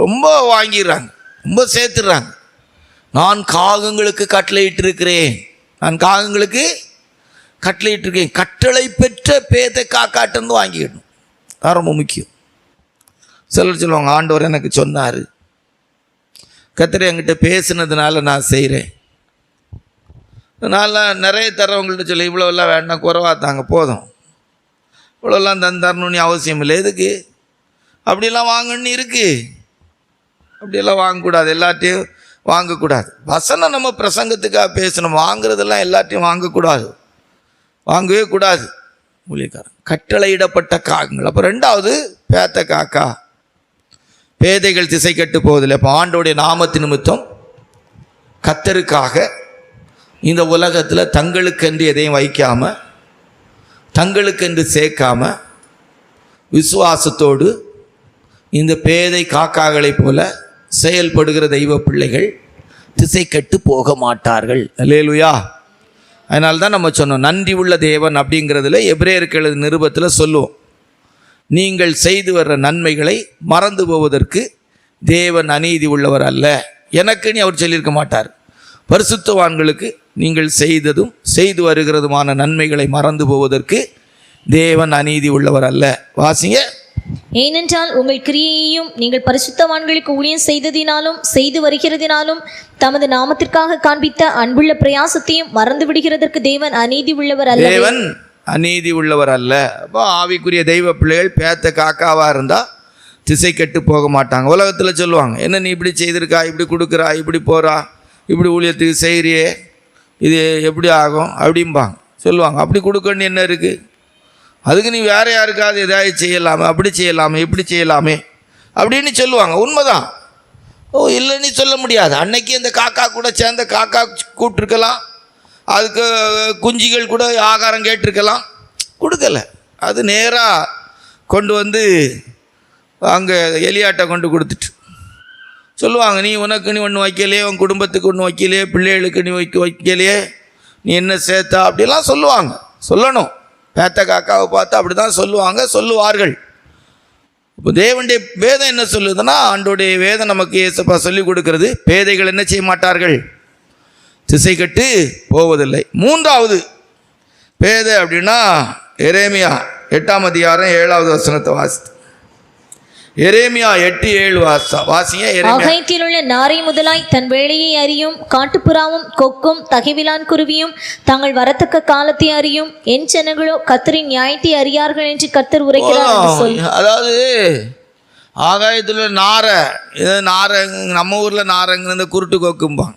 ரொம்ப வாங்கிடுறாங்க, ரொம்ப சேர்த்துடுறாங்க. நான் காகங்களுக்கு கட்டளையிட்டிருக்கிறேன், நான் காகங்களுக்கு கட்டளையிட்டிருக்கேன். கட்டளை பெற்ற பேதை காக்காட்டன்னு வாங்கிடணும், அது ரொம்ப முக்கியம். சிலர் சொல்லுவாங்க, ஆண்டவர் எனக்கு சொன்னார், கர்த்தர் என்கிட்ட பேசுனதுனால நான் செய்கிறேன். அதனால் நிறைய தரவங்கள்ட்ட சொல்லி, இவ்வளோலாம் வேண்டாம், குறைவாக தாங்க, போதும், இவ்வளோலாம் தரணும்னு அவசியம் இல்லை. எதுக்கு அப்படிலாம் வாங்கணுன்னு இருக்குது? அப்படியெல்லாம் வாங்கக்கூடாது, எல்லாத்தையும் வாங்கக்கூடாது. வசனம் நம்ம பிரசங்கத்துக்காக பேசணும், வாங்குறதெல்லாம் எல்லாத்தையும் வாங்கக்கூடாது, வாங்கவே கூடாது. ஊழியக்காரன் கட்டளையிடப்பட்ட காகங்கள். அப்போ 2வது பேத்த காக்கா, பேதைகள் திசை கெட்டு போவதில்லை. இப்போ ஆண்டோடைய நாமத்து நிமித்தம் கர்த்தருக்காக இந்த உலகத்தில் தங்களுக்கென்று எதையும் வைக்காமல், தங்களுக்கென்று சேர்க்காம, விசுவாசத்தோடு இந்த பேதை காக்காக்களைப் போல செயல்படுகிற தெய்வ பிள்ளைகள் திசை கெட்டு போக மாட்டார்கள். அல்லேலூயா. அதனால தான் நம்ம சொன்னோம், நன்றி உள்ள தேவன் அப்படிங்கிறதுல எபிரேயருக்கு எழுதின நிருபத்தில் சொல்லுவோம், நீங்கள் செய்து வர்ற நன்மைகளை மறந்து போவதற்கு தேவன் அநீதி உள்ளவர் அல்ல. எனக்குன்னு அவர் சொல்லியிருக்க மாட்டார். பரிசுத்தவான்களுக்கு நீங்கள் செய்ததும் செய்து வருகிறதுமான நன்மைகளை மறந்து போவதற்கு தேவன் அநீதி உள்ளவர் அல்ல. வாசிங்க. ஏனென்றால் உங்கள் கிரியையையும் நீங்கள் பரிசுத்தவான்களுக்கு ஊழியம் செய்ததினாலும் செய்து வருகிறதினாலும் தமது நாமத்திற்காக காண்பித்த அன்புள்ள பிரயாசத்தையும் மறந்து விடுகிறதற்கு தேவன் அநீதி உள்ளவர் அல்ல. தேவன் அநீதி உள்ளவர் அல்ல. அப்போ ஆவிக்குரிய தெய்வ பிள்ளைகள் பேத்த காக்காவாக இருந்தால் திசை கெட்டு போக மாட்டாங்க. உலகத்தில் சொல்லுவாங்க, என்ன நீ இப்படி செய்திருக்கா, இப்படி கொடுக்குறா, இப்படி போகிறா, இப்படி ஊழியத்துக்கு செய்கிறியே, இது எப்படி ஆகும் அப்படிம்பாங்க, சொல்லுவாங்க. அப்படி கொடுக்கணும் என்ன இருக்குது? அதுக்கு நீ வேறு யாருக்காவது எதாவது செய்யலாமே, அப்படி செய்யலாமே, இப்படி செய்யலாமே அப்படின்னு சொல்லுவாங்க. உண்மைதான். இல்லைன்னு சொல்ல முடியாது. அன்னைக்கு அந்த காக்கா கூட சேர்ந்த காக்கா கூப்பிட்டுருக்கலாம், அதுக்கு குஞ்சிகள் கூட ஆகாரம் கேட்டிருக்கலாம், கொடுக்கல. அது நேராக கொண்டு வந்து அங்கே எலியாட்டை கொண்டு கொடுத்துட்டு சொல்லுவாங்க, நீ உனக்கு நீ ஒன்று வைக்கலையே, உன் குடும்பத்துக்கு ஒன்று வைக்கலையே, பிள்ளைகளுக்கு நீ வைக்கலையே, நீ என்ன சேர்த்தா அப்படிலாம் சொல்லுவாங்க. சொல்லணும். பேத்த காக்காவை பார்த்து அப்படி தான் சொல்லுவார்கள். இப்போ தேவனுடைய வேதம் என்ன சொல்லுதுன்னா, ஆண்டோடைய வேதம் நமக்கு ஏசப்பா சொல்லிக் கொடுக்கிறது, பேதைகள் என்ன செய்ய மாட்டார்கள், திசை கட்டு போவதில்லை. 3வது பேதை அப்படின்னா எரேமியா 8ஆம் அதிகாரம் 7வது வசனத்தை வாசித்து. எரேமியா 8:7 வாசிங்க. ஆகாயத்தில் உள்ள நாரை முதலாய் தன் வேலையை அறியும் காட்டுப்புறாவும் கொக்கும் தகைவிலான் குருவியும் தாங்கள் வரத்தக்க காலத்தை அறியும் என் ஜனங்களோ கர்த்தரின் நியாயத்தை அறியார்கள் என்று கர்த்தர் உரைக்கிறார். அதாவது ஆகாயத்தில் நாரை, நாரை நம்ம ஊரில் நாரைங்க இந்த குருட்டு கொக்கும்பாங்க.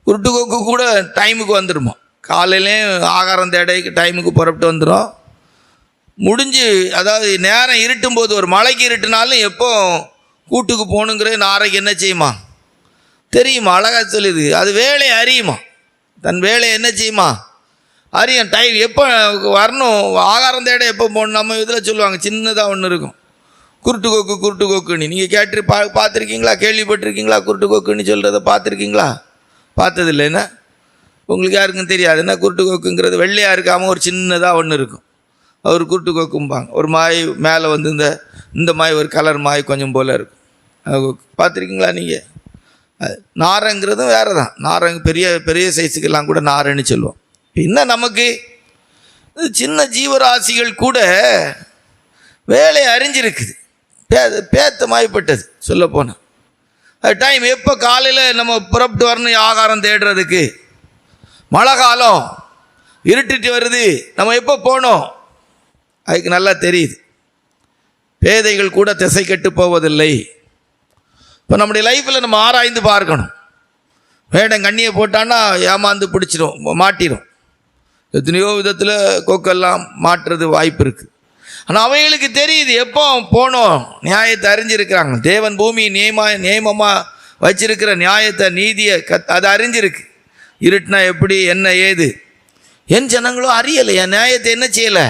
குருட்டு கொக்கு கூட டைமுக்கு வந்துடுமா, காலையிலேயும் ஆகாரம் தேடைக்கு டைமுக்கு புறப்பட்டு வந்துடும். முடிஞ்சு அதாவது நேரம் இருட்டும் போது, ஒரு மலைக்கு இருட்டுனாலும் எப்போ கூட்டுக்கு போகணுங்கிற நாரைக்கு என்ன செய்யுமா, தெரியுமா? அழகாக சொல்லுது. அது வேலையை அறியுமா, தன் வேலையை என்ன செய்யுமா அறியும். டைம் எப்போ வரணும், ஆகாரம் தேட எப்போ போகணும். நம்ம இதில் சொல்லுவாங்க, சின்னதாக ஒன்று இருக்கும், குருட்டு கொக்குன்னு. நீங்கள் கேட்டு பார்த்துருக்கீங்களா, கேள்விப்பட்டிருக்கீங்களா? குருட்டு கொக்குன்னு சொல்கிறத பார்த்துருக்கீங்களா? பார்த்ததில்லை. என்ன உங்களுக்கு யாருக்கும் தெரியாது. என்ன குருட்டு கொக்குங்கிறது? வெள்ளையாக இருக்காமல் ஒரு சின்னதாக ஒன்று இருக்கும், அவர் குருட்டு கொக்கும்பாங்க. ஒரு மாய் மேலே வந்து இந்த மாய் ஒரு கலர் மாய் கொஞ்சம் போல் இருக்கும், பார்த்துருக்கீங்களா நீங்கள்? நாரைங்கிறதும் வேறு தான். நாரைங்க பெரிய பெரிய சைஸுக்கெல்லாம் கூட நாரைன்னு சொல்லுவோம். இன்னும் நமக்கு சின்ன ஜீவராசிகள் கூட வேலையை அறிஞ்சிருக்குது, பேத்த மாய்ப்பட்டது சொல்ல போனால். அது டைம் எப்போ காலையில் நம்ம புறப்பட்டு வரணும் ஆகாரம் தேடுறதுக்கு, மழை காலம் இருட்டுட்டு வருது, நம்ம எப்போ போனோம் அதுக்கு நல்லா தெரியுது. பேதைகள் கூட திசை கெட்டு போவதில்லை. இப்போ நம்முடைய லைஃப்பில் நம்ம ஆராய்ந்து பார்க்கணும். வேடம் கண்ணியை போட்டான்னா ஏமாந்து பிடிச்சிடும், மாட்டிடும். எத்தனையோ விதத்தில் கொக்கெல்லாம் மாற்றுறது வாய்ப்பு இருக்குது. ஆனால் அவைகளுக்கு தெரியுது எப்போ போனோம், நியாயத்தை அறிஞ்சிருக்கிறாங்க. தேவன் பூமி நியமமாக வச்சிருக்கிற நியாயத்தை நீதியை அதை அறிஞ்சிருக்கு. இருட்டுனா எப்படி என்ன ஏது என் ஜனங்களும் அறியலை, என் நியாயத்தை என்ன செய்யலை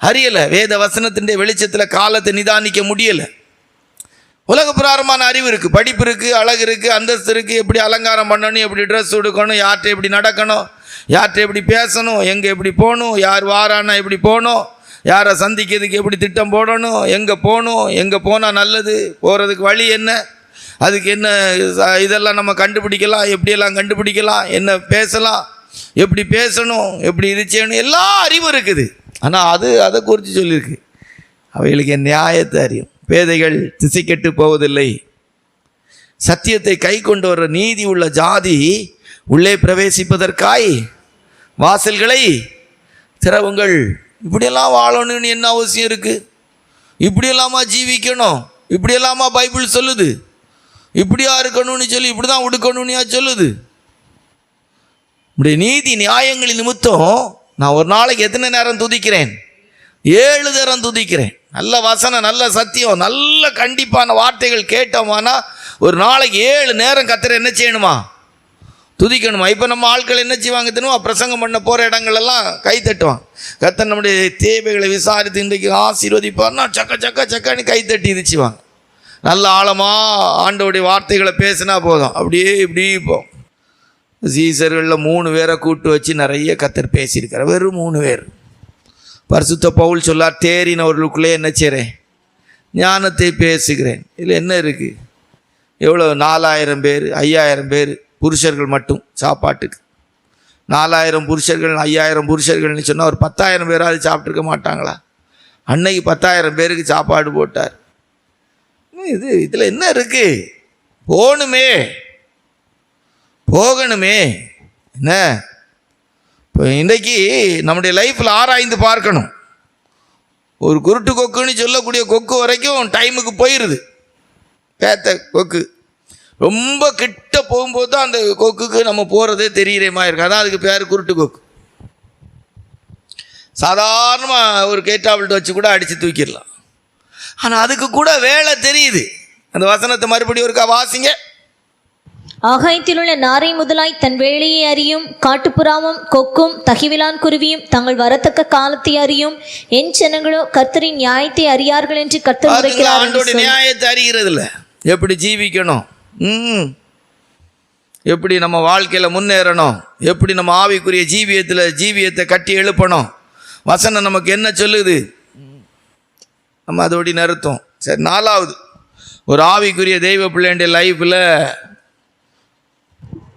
அறியலை. வேத வசனத்தின் வெளிச்சத்தில் காலத்தை நிதானிக்க முடியலை. உலக பிரகாரமான அறிவு இருக்குது, படிப்பு இருக்குது, அழகு இருக்குது, அந்தஸ்து இருக்குது, எப்படி அலங்காரம் பண்ணணும், எப்படி ட்ரெஸ் உடுக்கணும், யார்கிட்ட எப்படி நடக்கணும், யார்கிட்ட எப்படி பேசணும், எங்கே எப்படி போகணும், யார் வாரானா எப்படி போகணும், யாரை சந்திக்கிறதுக்கு எப்படி திட்டம் போடணும், எங்கே போகணும், எங்கே போனால் நல்லது, போகிறதுக்கு வழி என்ன, அதுக்கு என்ன இதெல்லாம் நம்ம கண்டுபிடிக்கலாம், எப்படியெல்லாம் கண்டுபிடிக்கலாம், என்ன பேசலாம், எப்படி பேசணும், எப்படி இது செய்யணும், எல்லா அறிவும் இருக்குது. ஆனால் அதை குறித்து சொல்லியிருக்கு. அவைகளுக்கு என் நியாயத்தை அறியும். பேதைகள் திசை கெட்டு போவதில்லை. சத்தியத்தை கை கொண்டு வர நீதி உள்ள ஜாதி உள்ளே பிரவேசிப்பதற்காய் வாசல்களை திறவுங்கள். இப்படியெல்லாம் வாழணும்னு என்ன அவசியம் இருக்குது? இப்படியெல்லாமா ஜீவிக்கணும், இப்படியெல்லாமா பைபிள் சொல்லுது, இப்படியா இருக்கணும்னு சொல்லி இப்படி தான் உடுக்கணும்னு சொல்லுது? இப்படி நீதி நியாயங்களின் நிமித்தம் நான் ஒரு நாளைக்கு எத்தனை நேரம் துதிக்கிறேன்? 7 தரம் துதிக்கிறேன். நல்ல வசனம், நல்ல சத்தியம், நல்ல கண்டிப்பான வார்த்தைகள் கேட்டோமானா ஒரு நாளைக்கு 7 நேரம் கர்த்தரை என்ன செய்யணுமா? துதிக்கணுமா? இப்போ நம்ம ஆட்கள் என்ன செய்வாங்க தெரியுமா? பிரசங்கம் பண்ண போகிற இடங்களெல்லாம் கை தட்டுவான். கர்த்தர் நம்முடைய தேவைகளை விசாரித்து இன்றைக்கு ஆசீர்வதிப்பார்னா சக்கன்னு கை தட்டி இருச்சுவாங்க. நல்ல ஆழமாக ஆண்டோடைய வார்த்தைகளை பேசினா போதும், அப்படியே இப்படி போகும். சீசர்களில் 3 பேரை கூட்டு வச்சு நிறைய கர்த்தர் பேசியிருக்கார். வெறும் 3 பேர். பரிசுத்த பவுல் சொல்லார், தேறினவர்களுக்குள்ளே என்ன செய்கிறேன்? ஞானத்தை பேசுகிறேன். இதில் என்ன இருக்குது? எவ்வளோ? 4000 பேர் 5000 பேர் புருஷர்கள் மட்டும் சாப்பாட்டுக்கு. 4000 புருஷர்கள் 5000 புருஷர்கள்னு சொன்னால் ஒரு 10,000 பேராவது சாப்பிட்ருக்க மாட்டாங்களா? அன்னைக்கு 10,000 பேருக்கு சாப்பாடு போட்டார். இதில் என்ன இருக்குது? போகணுமே என்ன? இப்போ இன்றைக்கு நம்முடைய லைஃப்பில் ஆராய்ந்து பார்க்கணும். ஒரு குருட்டு கொக்குன்னு சொல்லக்கூடிய கொக்கு வரைக்கும் டைமுக்கு போயிடுது. பேத்த கொக்கு ரொம்ப கிட்ட போகும்போது தான் அந்த கொக்குக்கு நம்ம போகிறதே தெரிகிறேமா இருக்கு. அதான் அதுக்கு பேர் குருட்டு கொக்கு. சாதாரணமாக ஒரு கேட்டாபிள்ட்டு வச்சு கூட அடித்து தூக்கிடலாம். ஆனால் அதுக்கு கூட வேலை தெரியுது. அந்த வசனத்தை மறுபடியும் ஒருக்கா வாசிங்க. ஆகாயத்திலுள்ள நாரை முதலாய் தன் வேலையை அறியும் காட்டுப்புறாவும் கொக்கும் தகிவிலான் குருவியும் தங்கள் வரத்தக்க காலத்தை அறியும். என் ஜனங்களோ கர்த்தரின் நியாயத்தை அறியார்கள் என்று கர்த்தர் உரைக்கிறார். ஆண்டோட நியாயத்தை அறிகிறது இல்லை, எப்படி ஜீவிக்கணும், எப்படி நம்ம வாழ்க்கையில் முன்னேறணும், எப்படி நம்ம ஆவிக்குரிய ஜீவியத்தை கட்டி எழுப்பணும். வசனம் நமக்கு என்ன சொல்லுது? நம்ம அதோடி நிறுத்தோம். சரி, 4வது, ஒரு ஆவிக்குரிய தெய்வ பிள்ளைடைய லைஃப்பில்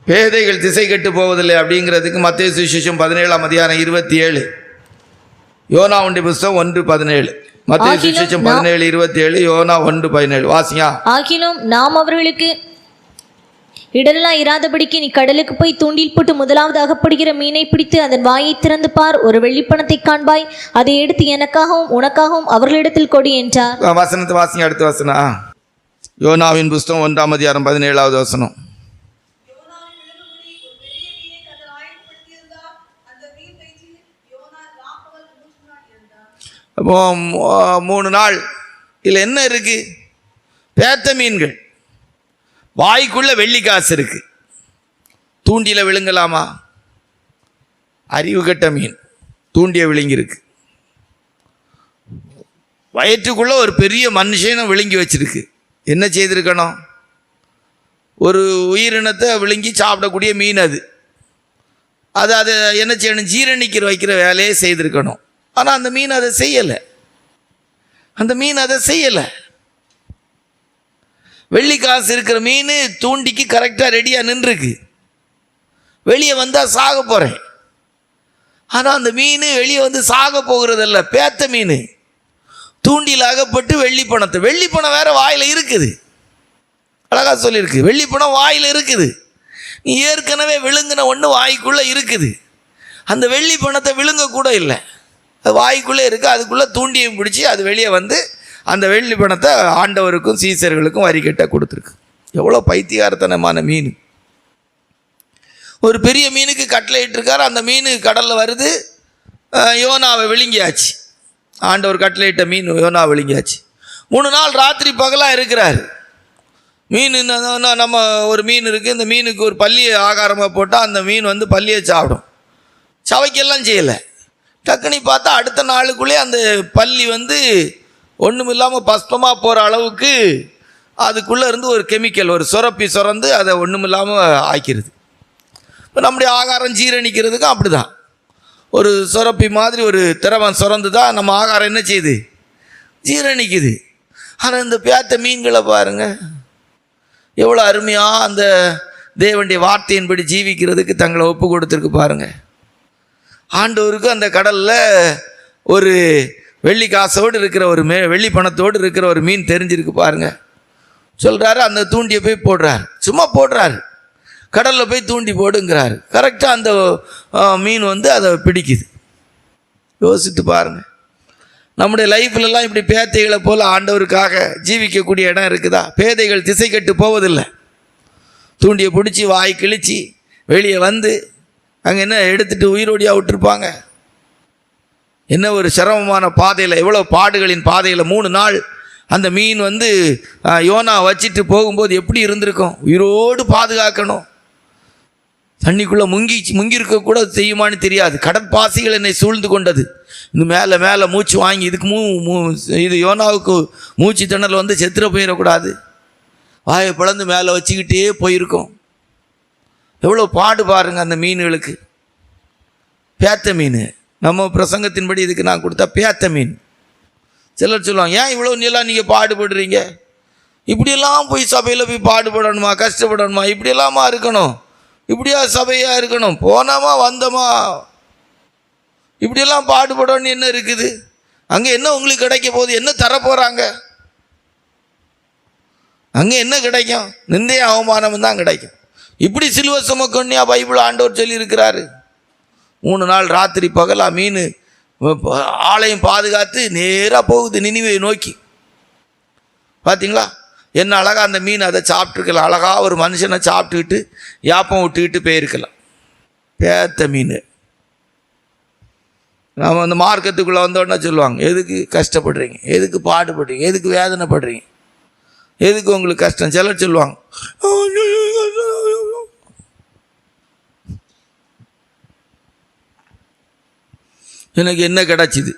பேதைகள் திசை கெட்டு போவதில்லை அப்படிங்கிறதுக்கு மத்தேயு சுவிசேஷம் 17:27, யோனாவுடைய புஸ்தகம் 1:17, மத்தேயு சுவிசேஷம் 17:27, யோனா 1:17 வாசியா. ஆகிலும் நாம் அவர்களுக்கு இடலா இராதபடிக்கு நீ கடலுக்கு போய் தூண்டில் போட்டு முதலாவது அகப்படுகிற மீனை பிடித்து அதன் வாயை திறந்து பார், ஒரு வெள்ளிப்பணத்தை காண்பாய், அதை எடுத்து எனக்காகவும் உனக்காகவும் அவர்களிடத்தில் கொடு என்றார். வசனத்தை வாசிங்க. அடுத்த வசனம் யோனாவின் புஸ்தகம் 1:17 வசனம். அப்போ 3 நாள் இதில் என்ன இருக்குது? பேத்த மீன்கள். வாய்க்குள்ள வெள்ளி காசு இருக்கு, தூண்டில விழுங்கலாமா? அறிவு கட்ட மீன் தூண்டிய விழுங்கிருக்கு. வயிற்றுக்குள்ள ஒரு பெரிய மனுஷனை விழுங்கி வச்சிருக்கு. என்ன செய்திருக்கணும்? ஒரு உயிரினத்தை விழுங்கி சாப்பிடக்கூடிய மீன் அது. அது என்ன செய்யணும்? ஜீரணிக்கிற வைக்கிற வேலையை செய்திருக்கணும். ஆனால் அந்த மீன் அதை செய்யலை. வெள்ளி காசு இருக்கிற மீன் தூண்டிக்கு கரெக்டாக ரெடியாக நின்றுருக்கு. வெளியே வந்தால் சாக போகிறேன். ஆனால் அந்த மீன் வெளியே வந்து சாக போகிறதில்ல. பேத்த மீன் தூண்டில் அகப்பட்டு வெள்ளி பணம் வேற வாயில் இருக்குது. அழகா சொல்லியிருக்கு, வெள்ளி பணம் வாயில் இருக்குது. நீ ஏற்கனவே விழுங்கின ஒன்று வாய்க்குள்ளே இருக்குது. அந்த வெள்ளி பணத்தை விழுங்க கூட இல்லை, அது வாய்க்குள்ளே இருக்குது. அதுக்குள்ளே தூண்டியும் பிடிச்சி அது வெளியே வந்து அந்த வெள்ளி பணத்தை ஆண்டவருக்கும் சீசர்களுக்கும் வரிக்கட்ட கொடுத்துருக்கு. எவ்வளோ பைத்தியாரத்தனமான மீன்! ஒரு பெரிய மீனுக்கு கட்டளை இட்டிருக்காரு. அந்த மீன் கடலில் வருது. யோனாவை விழுங்கியாச்சு. ஆண்டவர் கட்டளையிட்ட மீன் யோனா விழுங்கியாச்சு. 3 நாள் ராத்திரி பகலாக இருக்கிறார். மீன் நம்ம ஒரு மீன் இருக்குது, இந்த மீனுக்கு ஒரு பல்லியை ஆகாரமாக போட்டால் அந்த மீன் வந்து பல்லியை சாப்பிடும். சவைக்கெல்லாம் செய்யலை. டக்குனி பார்த்தா அடுத்த நாளுக்குள்ளே அந்த பல்லி வந்து ஒன்றும் இல்லாமல் பஸ்பமாக போகிற அளவுக்கு அதுக்குள்ளே இருந்து ஒரு கெமிக்கல், ஒரு சுரப்பி சுரந்து அதை ஒன்றும் இல்லாமல் ஆக்கிடுது. இப்போ நம்முடைய ஆகாரம் ஜீரணிக்கிறதுக்கும் அப்படி தான், ஒரு சுரப்பி மாதிரி ஒரு திரவம் சுரந்து தான் நம்ம ஆகாரம் என்ன செய்யுது? ஜீரணிக்குது. ஆனால் இந்த பேத்த மீன்களை பாருங்கள், எவ்வளோ அருமையாக அந்த தேவனுடைய வார்த்தையின்படி ஜீவிக்கிறதுக்கு தங்களை ஒப்பு கொடுத்துருக்கு பாருங்கள். ஆண்டவருக்கு அந்த கடலில் ஒரு வெள்ளி காசோடு இருக்கிற ஒரு வெள்ளி பணத்தோடு இருக்கிற ஒரு மீன் தெரிஞ்சிருக்கு பாருங்கள். சொல்கிறாரு, அந்த தூண்டியை போய் போடுறார். சும்மா போடுறாரு, கடலில் போய் தூண்டி போடுங்கிறாரு. கரெக்டாக அந்த மீன் வந்து அதை பிடிக்குது. யோசித்து பாருங்கள், நம்முடைய லைஃப்லலாம் இப்படி பேதைகளை போல் ஆண்டவருக்காக ஜீவிக்கக்கூடிய இடம் இருக்குதா? பேதைகள் திசை கட்டு போவதில்லை. தூண்டியை பிடிச்சி வாய் கிழிச்சி வெளியே வந்து அங்கே என்ன எடுத்துகிட்டு உயிரோடியாக விட்டுருப்பாங்க. என்ன ஒரு சிரமமான பாதையில், எவ்வளோ பாடுகளின் பாதையில் 3 நாள் அந்த மீன் வந்து யோனா வச்சிட்டு போகும்போது எப்படி இருந்திருக்கும்? உயிரோடு பாதுகாக்கணும். தண்ணிக்குள்ளே முங்கியிருக்க கூட செய்யுமான்னு தெரியாது. கடற்பாசிகள் என்னை சூழ்ந்து கொண்டது. இந்த மேலே மேலே மூச்சு வாங்கி இதுக்கு இது யோனாவுக்கு மூச்சு திணறல் வந்து செத்துற போயிடக்கூடாது. வாயை பிளந்து மேலே வச்சுக்கிட்டே போயிருக்கோம். எவ்வளோ பாடு பாருங்கள் அந்த மீன்களுக்கு. பேத்த மீன், நம்ம பிரசங்கத்தின்படி இதுக்கு நான் கொடுத்தா பேத்த மீன். சிலர் சொல்லுவாங்க, ஏன் இவ்வளோ நீலாம் நீங்கள் பாடுபடுறீங்க? இப்படியெல்லாம் போய் சபையில் போய் பாடுபடணுமா, கஷ்டப்படணுமா, இப்படியெல்லாமா இருக்கணும்? இப்படியா சபையாக இருக்கணும்? போனோமா வந்தோமா, இப்படியெல்லாம் பாடுபடணும்னு என்ன இருக்குது? அங்கே என்ன உங்களுக்கு கிடைக்க போகுது? என்ன தரப்போகிறாங்க? அங்கே என்ன கிடைக்கும்? நிந்தைய அவமானம் தான் கிடைக்கும். இப்படி சிலுவை சுமக்கொன்னியா பைபிள் ஆண்டவர் சொல்லியிருக்கிறாரு. 3 நாள் ராத்திரி பகலா மீன் ஆலயம் பாதுகாத்து நேராக போகுது நினிவே நோக்கி. பார்த்தீங்களா என்ன அழகா அந்த மீன் அதை சாப்பிட்ருக்கலாம். அழகாக ஒரு மனுஷனை சாப்பிட்டுக்கிட்டு யாப்பம் விட்டுக்கிட்டு போயிருக்கலாம். பேத்த மீன். நம்ம அந்த மார்க்கத்துக்குள்ளே வந்தோடனே சொல்லுவாங்க, எதுக்கு கஷ்டப்படுறீங்க, எதுக்கு பாடுபடுறீங்க, எதுக்கு வேதனைப்படுறீங்க, எதுக்கு உங்களுக்கு கஷ்டம்? சிலர் சொல்லுவாங்க, எனக்கு என்ன கிடைச்சிது,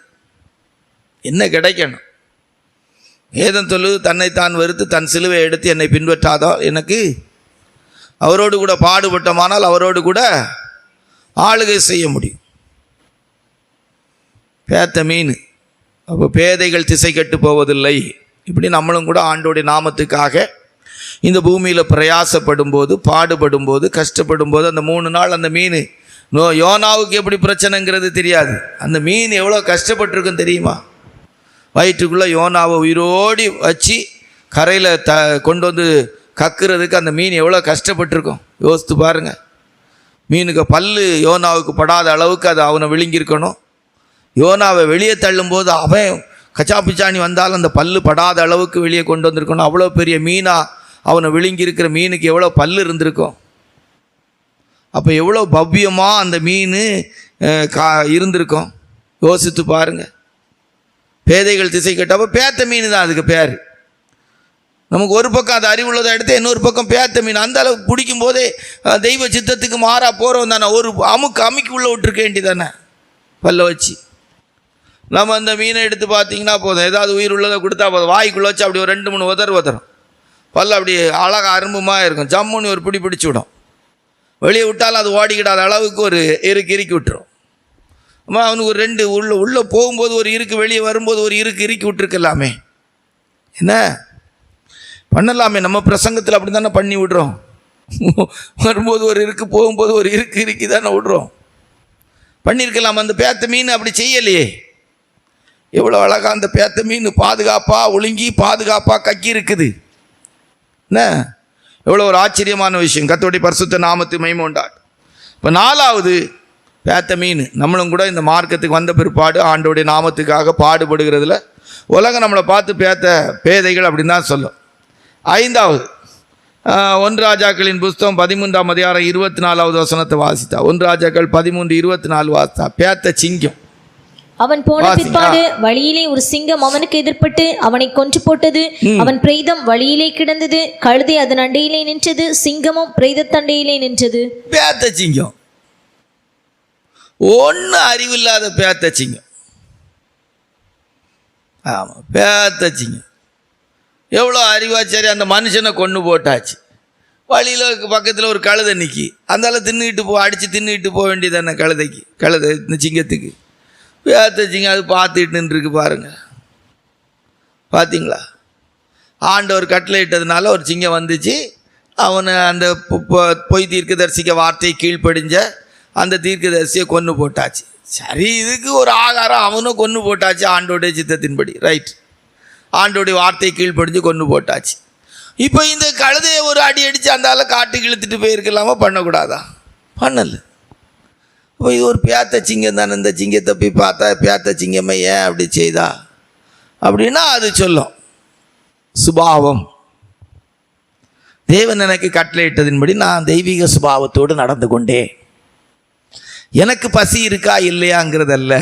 என்ன கிடைக்கணும்? வேதம் சொல்லுது, தன்னைத்தான் வெறுத்து தன் சிலுவை எடுத்து என்னை பின்பற்றாதோ எனக்கு அவரோடு கூட பாடுபட்டமானால் அவரோடு கூட ஆளுகை செய்ய முடியும். பேத்த மீன். அப்போ பேதைகள் திசை கட்டு போவதில்லை. இப்படி நம்மளும் கூட ஆண்டோடைய நாமத்துக்காக இந்த பூமியில் பிரயாசப்படும் போது, பாடுபடும் போது, கஷ்டப்படும் போது, அந்த 3 நாள் அந்த மீன் யோனாவுக்கு எப்படி பிரச்சனைங்கிறது தெரியாது. அந்த மீன் எவ்வளோ கஷ்டப்பட்டிருக்குன்னு தெரியுமா? வயிற்றுக்குள்ளே யோனாவை உயிரோடி வச்சு கரையில் கொண்டு வந்து கக்குறதுக்கு அந்த மீன் எவ்வளோ கஷ்டப்பட்டிருக்கும் யோசித்து பாருங்கள். மீனுக்கு பல்லு யோனாவுக்கு படாத அளவுக்கு அது அவனை விழுங்கியிருக்கணும். யோனாவை வெளியே தள்ளும்போது அவன் கச்சாப்பிச்சாணி வந்தாலும் அந்த பல்லு படாத அளவுக்கு வெளியே கொண்டு வந்திருக்கணும். அவ்வளோ பெரிய மீனாக அவனை விழுங்கியிருக்கிற மீனுக்கு எவ்வளோ பல்லு இருந்திருக்கும். அப்போ எவ்வளோ பவ்யமாக அந்த மீன் இருந்திருக்கும் யோசித்து பாருங்கள். பேதைகள் திசை கட்டப்போ பேத்த மீன் தான் அதுக்கு பேர். நமக்கு ஒரு பக்கம் அது அறிவுள்ளதை எடுத்து இன்னொரு பக்கம் பேத்த மீன். அந்த அளவுக்கு பிடிக்கும் போதே தெய்வ சித்தத்துக்கு மாறா போகிறோம் தானே. ஒரு அமுக்கி உள்ளே விட்டுருக்க வேண்டி தானே பல்ல வச்சு. நம்ம அந்த மீனை எடுத்து பார்த்தீங்கன்னா போதும், ஏதாவது உயிர் உள்ளதை கொடுத்தா போதும், வாய்க்குள்ளே வச்சு அப்படி ஒரு 2-3 உதறும். பல்ல அப்படி அழகாக அரும்புமாக இருக்கும். ஜம்முன்னு ஒரு பிடிச்சி விடும். வெளியே விட்டாலும் அது ஓடிக்கிடாத அளவுக்கு ஒரு இறுக்கி விட்டுரும். அம்மா அவனுக்கு ஒரு 2 உள்ளே போகும்போது ஒரு இருக்கு, வெளியே வரும்போது ஒரு இறுக்கி விட்டுருக்கலாமே. என்ன பண்ணலாமே? நம்ம பிரசங்கத்தில் அப்படி தானே பண்ணி விடுறோம். வரும்போது ஒரு இருக்கு, போகும்போது ஒரு இறுக்கி தானே விடுறோம். பண்ணியிருக்கலாம். அந்த பேத்த மீன் அப்படி செய்யலையே. எவ்வளோ அழகாக அந்த பேத்த மீன் பாதுகாப்பாக ஒழுங்கி பாதுகாப்பாக கக்கி இருக்குது. என்ன எவ்வளோ ஒரு ஆச்சரியமான விஷயம். கர்த்தருடைய பரிசுத்த நாமத்துக்கு மகிமை உண்டாகட்டும். இப்போ 4வது பேத்த மீன். நம்மளும் கூட இந்த மார்க்கத்துக்கு வந்த பிற்பாடு ஆண்டோடைய நாமத்துக்காக பாடுபடுகிறதுல உலகம் நம்மளை பார்த்து பேதைகள் அப்படின்னு தான் சொல்லும். 5வது 1 ராஜாக்களின் புஸ்தகம் 13ஆம் அதிகாரம் 24வது வசனத்தை வாசித்தா. 1 ராஜாக்கள் 13:24 வாசித்தா. பேத்த சிங்கம். அவன் போன பிற்பாடு வழியிலே ஒரு சிங்கம் அவனுக்கு எதிர்பட்டு அவனை கொன்று போட்டது. அவன் பிரேதம் வழியிலே கிடந்தது. கழுதை அதன் அண்டையிலே நின்றது. சிங்கமும் பிரேதத்தண்டையிலே நின்றது. பேத்த சிங்கம். ஒன்றும் அறிவில்லாத பேத்த சிங்கம். ஆமாம், பேத்த சிங்கம். எவ்வளோ அறிவாச்சாரி. அந்த மனுஷனை கொண்டு போட்டாச்சு. வழியில் பக்கத்தில் ஒரு கழுதை நிற்கி, அந்தால அடித்து தின்னுக்கிட்டு போக வேண்டியதானே கழுதை இந்த சிங்கத்துக்கு. பேத்த சிங்கம் அது பார்த்துட்டு நின்றுருக்கு பாருங்க. பார்த்தீங்களா? ஆண்டவர் கட்டளை இட்டதுனால ஒரு சிங்கம் வந்துச்சு. அவனை அந்த பொய் தீர்க்கதரிசிக்க வார்த்தையை கீழ்ப்படிஞ்ச அந்த தீர்க்கதரிசியை கொன்று போட்டாச்சு. சரி, இதுக்கு ஒரு ஆகாரம் அவனும் கொன்று போட்டாச்சு ஆண்டோடைய சித்தத்தின்படி. ரைட், ஆண்டோடைய வார்த்தையை கீழ்ப்படிஞ்சு கொன்று போட்டாச்சு. இப்போ இந்த கழுதையை ஒரு அடி அடித்து அந்த காட்டுக்கு இழுத்துட்டு போயிருக்கலாமா? பண்ணக்கூடாதா? பண்ணலை. இப்போ இது ஒரு பேத்த சிங்கம் தானே. இந்த சிங்கத்தை போய் பார்த்தா பேத்த சிங்கம்மை ஏன் அப்படி செய்தா அப்படின்னா அது சொல்லும் சுபாவம். தேவன் எனக்கு கட்டளையிட்டதின்படி நான் தெய்வீக சுபாவத்தோடு நடந்து கொண்டேன். எனக்கு பசி இருக்கா இல்லையாங்கிறதல்ல.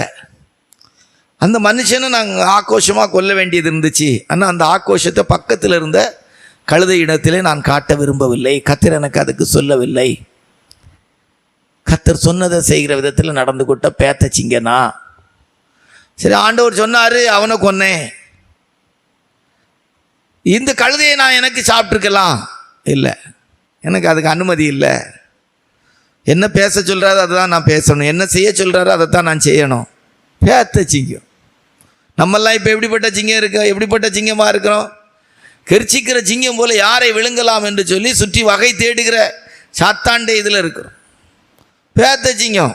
அந்த மனுஷனை நாங்கள் ஆக்ரோஷமாக கொல்ல வேண்டியது இருந்துச்சு. ஆனால் அந்த ஆக்ரோஷத்தை பக்கத்தில் இருந்த கழுதை இடத்திலே நான் காட்ட விரும்பவில்லை. கர்த்தர் எனக்கு அதுக்கு சொல்லவில்லை. கர்த்தர் சொன்னதை செய்கிற விதத்தில் நடந்து கொட்ட பேத்த சிங்கனா. சரி, ஆண்டவர் சொன்னார், அவனை கொன்னேன். இந்த கழுதையை நான் எனக்கு சாப்பிட்ருக்கலாம். இல்லை, எனக்கு அதுக்கு அனுமதி இல்லை. என்ன பேச சொல்கிறாரோ அதை தான் நான் பேசணும். என்ன செய்ய சொல்கிறாரோ அதை தான் நான் செய்யணும். பேத்த சிங்கம். நம்மெல்லாம் இப்போ எப்படிப்பட்ட சிங்கமாக இருக்கிறோம்? கெர்ச்சிக்கிற சிங்கம் போல் யாரை விழுங்கலாம் என்று சொல்லி சுற்றி வகை தேடுகிற சாத்தாண்டே இதில் இருக்கிறோம். பேத்த சிங்கம்.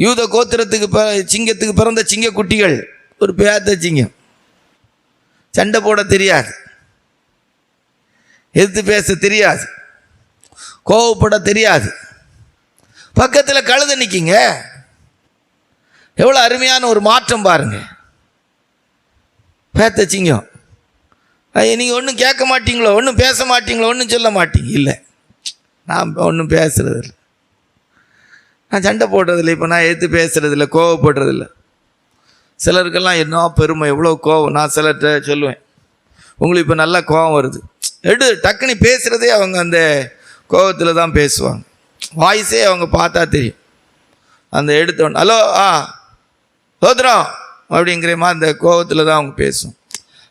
யூத கோத்திரத்துக்கு சிங்கத்துக்கு பிறந்த சிங்க குட்டிகள் ஒரு பேத்த சிங்கம். சண்டை போட தெரியாது, எதிர்த்து பேச தெரியாது, கோவப்பட தெரியாது. பக்கத்தில் கழுதை நிற்கிங்க. எவ்வளோ அருமையான ஒரு மாற்றம் பாருங்க. பேத்த சிங்கம். நீங்கள் ஒன்றும் கேட்க மாட்டீங்களோ, ஒன்றும் பேச மாட்டீங்களோ, ஒன்றும் சொல்ல மாட்டீங்க. இல்லை, நான் ஒன்றும் பேசுறதில்லை, நான் சண்டை போடுறதில்லை, இப்போ நான் எதிர்த்து பேசுறதில்லை, கோவப்படுறதில்லை. சிலருக்கெல்லாம் என்ன பெருமை, எவ்வளோ கோவம். நான் சிலர்கிட்ட சொல்லுவேன், உங்களுக்கு இப்போ நல்லா கோவம் வருது, டக்குன்னு பேசுகிறதே அவங்க அந்த கோவத்தில் தான் பேசுவாங்க. வாய்ஸே அவங்க பார்த்தா தெரியும். அந்த எடுத்தோன்னு ஹலோ சோத்ரம் அப்படிங்கிறமா அந்த கோவத்தில் தான் அவங்க பேசுவோம்.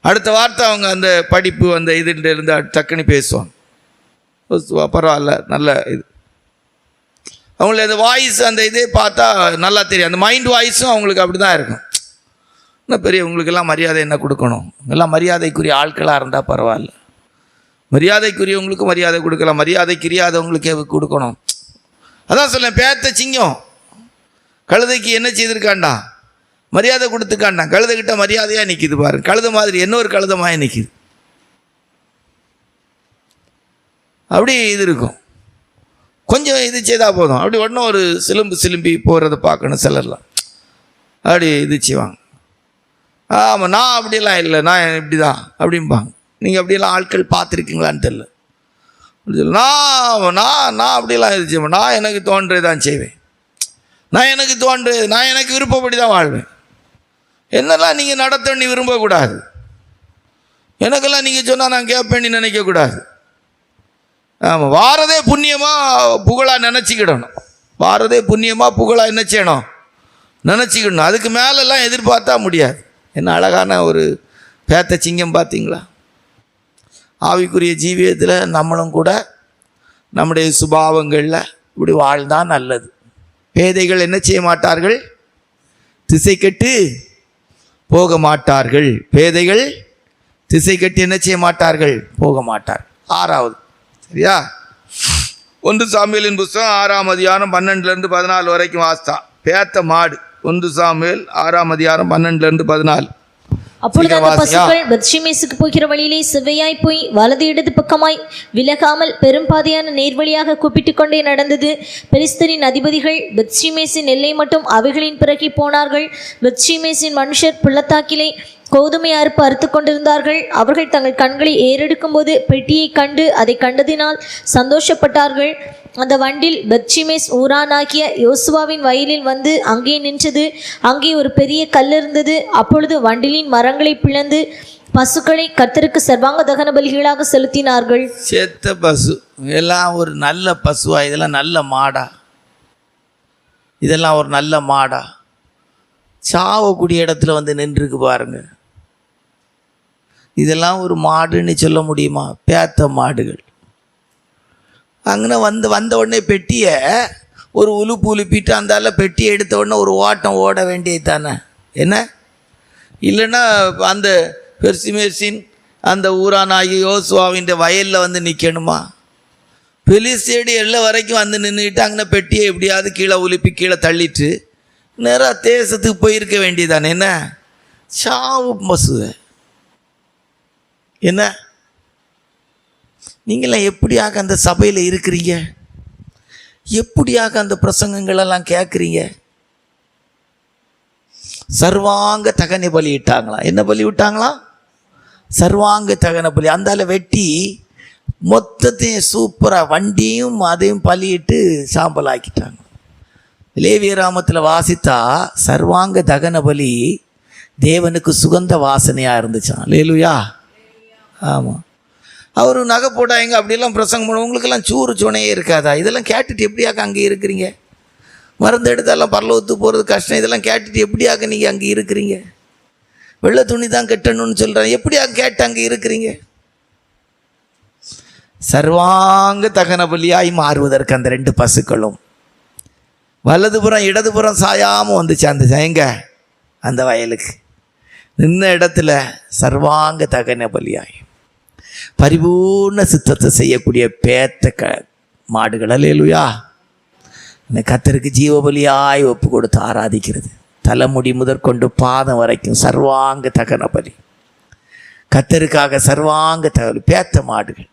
அடுத்த வார்த்தை அவங்க அந்த படிப்பு அந்த இதுகிட்ட இருந்து டக்குன்னு பேசுவாங்க. பரவாயில்ல, நல்ல இது. அவங்களுக்கு அந்த வாய்ஸ் அந்த இதே பார்த்தா நல்லா தெரியும். அந்த மைண்ட் வாய்ஸும் அவங்களுக்கு அப்படி தான் இருக்கும். இன்னும் பெரிய உங்களுக்கெல்லாம் மரியாதை என்ன கொடுக்கணும்? எல்லாம் மரியாதைக்குரிய ஆட்களாக இருந்தால் பரவாயில்ல. மரியாதைக்குரியவங்களுக்கு மரியாதை கொடுக்கலாம், மரியாதைக்குரியாதவங்களுக்கே கொடுக்கணும். அதான் சொல்லேன், பேத்த சிங்கம் கழுதைக்கு என்ன செய்திருக்காண்டா? மரியாதை கொடுத்துக்காண்டா. கழுதைகிட்ட மரியாதையாக நிற்கிது பாருங்க. கழுதை மாதிரி இன்னொரு கழுதமாக நிற்கிது. அப்படி இது இருக்கும். கொஞ்சம் இது செய்தால் போதும், அப்படி உடனே ஒரு சிலும்பி போகிறத பார்க்கணும். சிலர்லாம் அப்படி இது செய்வாங்க. ஆமாம், நான் அப்படியெல்லாம் இல்லை, நான் இப்படி தான் அப்படிம்பாங்க. நீங்கள் அப்படியெல்லாம் ஆட்கள் பார்த்துருக்கீங்களான்னு தெரியல. நான் அப்படியெல்லாம் இது செய்வேன். நான் எனக்கு தோன்றது தான் செய்வேன். நான் எனக்கு விருப்பப்படி தான் வாழ்வேன். என்னெல்லாம் நீங்கள் நடத்த நீ விரும்பக்கூடாது. எனக்கெல்லாம் நீங்கள் சொன்னால் நான் கேட்பேன்னு நினைக்கக்கூடாது. ஆமாம், வாரதே புண்ணியமாக புகழாக நினச்சிக்கிடணும். வாரதே புண்ணியமாக புகழாக என்ன செய்யணும்? நினச்சிக்கிடணும். அதுக்கு மேலெல்லாம் எதிர்பார்த்தா முடியாது. என்ன அழகான ஒரு பேத்த சிங்கம் பார்த்தீங்களா? ஆவிக்குரிய ஜீவியத்தில் நம்மளும் கூட நம்முடைய சுபாவங்களில் இப்படி வாழ்ந்தால் நல்லது. பேதைகள் என்ன செய்ய மாட்டார்கள்? திசை கெட்டு போக மாட்டார்கள். பேதைகள் திசை கட்டி என்ன செய்ய மாட்டார்கள்? போக மாட்டார்கள். 6வது, சரியா? 1 சாமுவேலின் புஸ்தகம் 6ஆம் அதிகாரம் 12-14 வரைக்கும் வாசித்தா. பேத்த மாடு. 1 சாமுவேல் 6ஆம் அதிகாரம் 12-14. அப்பொழுது அந்த பசுக்கள் பெத்ஷிமேசுக்கு போகிற வழியிலே செவ்வையாய் போய் வலது இடது பக்கமாய் விலகாமல் பெரும்பாதையான நேர்வழியாக கூப்பிட்டு கொண்டே நடந்தது. பெலிஸ்தரின் அதிபதிகள் பெத்ஷிமேசின் எல்லை மட்டும் அவைகளின் பிறகே போனார்கள். பெத்ஷிமேசின் மனுஷர் பள்ளத்தாக்கிலே கோதுமை அறுத்து கொண்டிருந்தார்கள். அவர்கள் தங்கள் கண்களை ஏறெடுக்கும் போது பெட்டியை கண்டு அதை கண்டதினால் சந்தோஷப்பட்டார்கள். அந்த வண்டில் பெத்ஷிமேஸ் ஊரானாகிய யோசுவாவின் வயலில் வந்து அங்கே நின்றது. அங்கே ஒரு பெரிய கல் இருந்தது. அப்பொழுது வண்டிலின் மரங்களை பிளந்து பசுக்களை கர்த்தருக்கு சர்வாங்க தகன பலிகளாக செலுத்தினார்கள். செத்த பசு எல்லாம் ஒரு நல்ல பசுவா? இதெல்லாம் நல்ல மாடா? இதெல்லாம் ஒரு நல்ல மாடா? சாவக்கூடிய இடத்துல வந்து நின்றுருக்கு பாருங்க. இதெல்லாம் ஒரு மாடுன்னு சொல்ல முடியுமா? பேத்த மாடுகள். அங்கே வந்த உடனே பெட்டியை ஒரு உலுப்பு உலுப்பிட்டு அந்தால பெட்டியை எடுத்த உடனே ஒரு ஓட்டம் ஓட வேண்டியது தானே? என்ன இல்லைன்னா அந்த பெர்சிமேசின் அந்த ஊரானாகி யோசுவாவின் வயலில் வந்து நிற்கணுமா? பெலிஸ்தேடி எல்லாம் வரைக்கும் வந்து நின்றுக்கிட்டு அங்கே பெட்டியை எப்படியாவது கீழே உலுப்பி கீழே தள்ளிட்டு நேராக தேசத்துக்கு போயிருக்க வேண்டியதானே? என்ன சாவு பசுவை என்ன? நீங்களாம் எப்படியாக அந்த சபையில் இருக்கிறீங்க? எப்படியாக அந்த பிரசங்கங்களெல்லாம் கேட்குறீங்க? சர்வாங்க தகன பலி இட்டாங்களாம். என்ன பலி விட்டாங்களாம்? சர்வாங்க தகன பலி. அந்தால வெட்டி மொத்தத்தையும் சூப்பராக வண்டியும் அதையும் பலியிட்டு சாம்பல் ஆக்கிட்டாங்க. லேவியராமத்தில் வாசித்தா சர்வாங்க தகன பலி தேவனுக்கு சுகந்த வாசனையாக இருந்துச்சான். லேலுயா. ஆமாம், அவர் நகை போட்டாங்க அப்படிலாம் பிரசங்கம் பண்ண உங்களுக்கெல்லாம் சூறு சுனையே இருக்காதா? இதெல்லாம் கேட்டுட்டு எப்படியாக்க அங்கே இருக்கிறீங்க? மருந்து எடுத்தாலாம் பரலோகத்துக்கு போகிறது கஷ்டம். இதெல்லாம் கேட்டுட்டு எப்படியாக்க நீங்கள் அங்கே இருக்கிறீங்க? வெள்ளை துணி தான் கட்டணும்னு சொல்கிறேன். எப்படியாக கேட்டு அங்கே இருக்கிறீங்க? சர்வாங்க தகன பலியாய் மாறுவதற்கு அந்த 2 பசுக்களும் வலதுபுறம் இடதுபுறம் சாயாமல் வந்துச்சு. அந்த எங்க அந்த வயலுக்கு நின்ன இடத்துல சர்வாங்க தகன பலியாய் பரிபூர்ண சித்தத்தை செய்யக்கூடிய பேத்த மாடுகள். அல்லேலூயா. இந்த கர்த்தருக்கு ஜீவபலியாய் ஒப்பு கொடுத்து ஆராதிக்கிறது. தலைமுடி முதற்கொண்டு பாதம் வரைக்கும் சர்வாங்க தகன பலி. கர்த்தருக்காக சர்வாங்க தகவல். பேத்த மாடுகள்,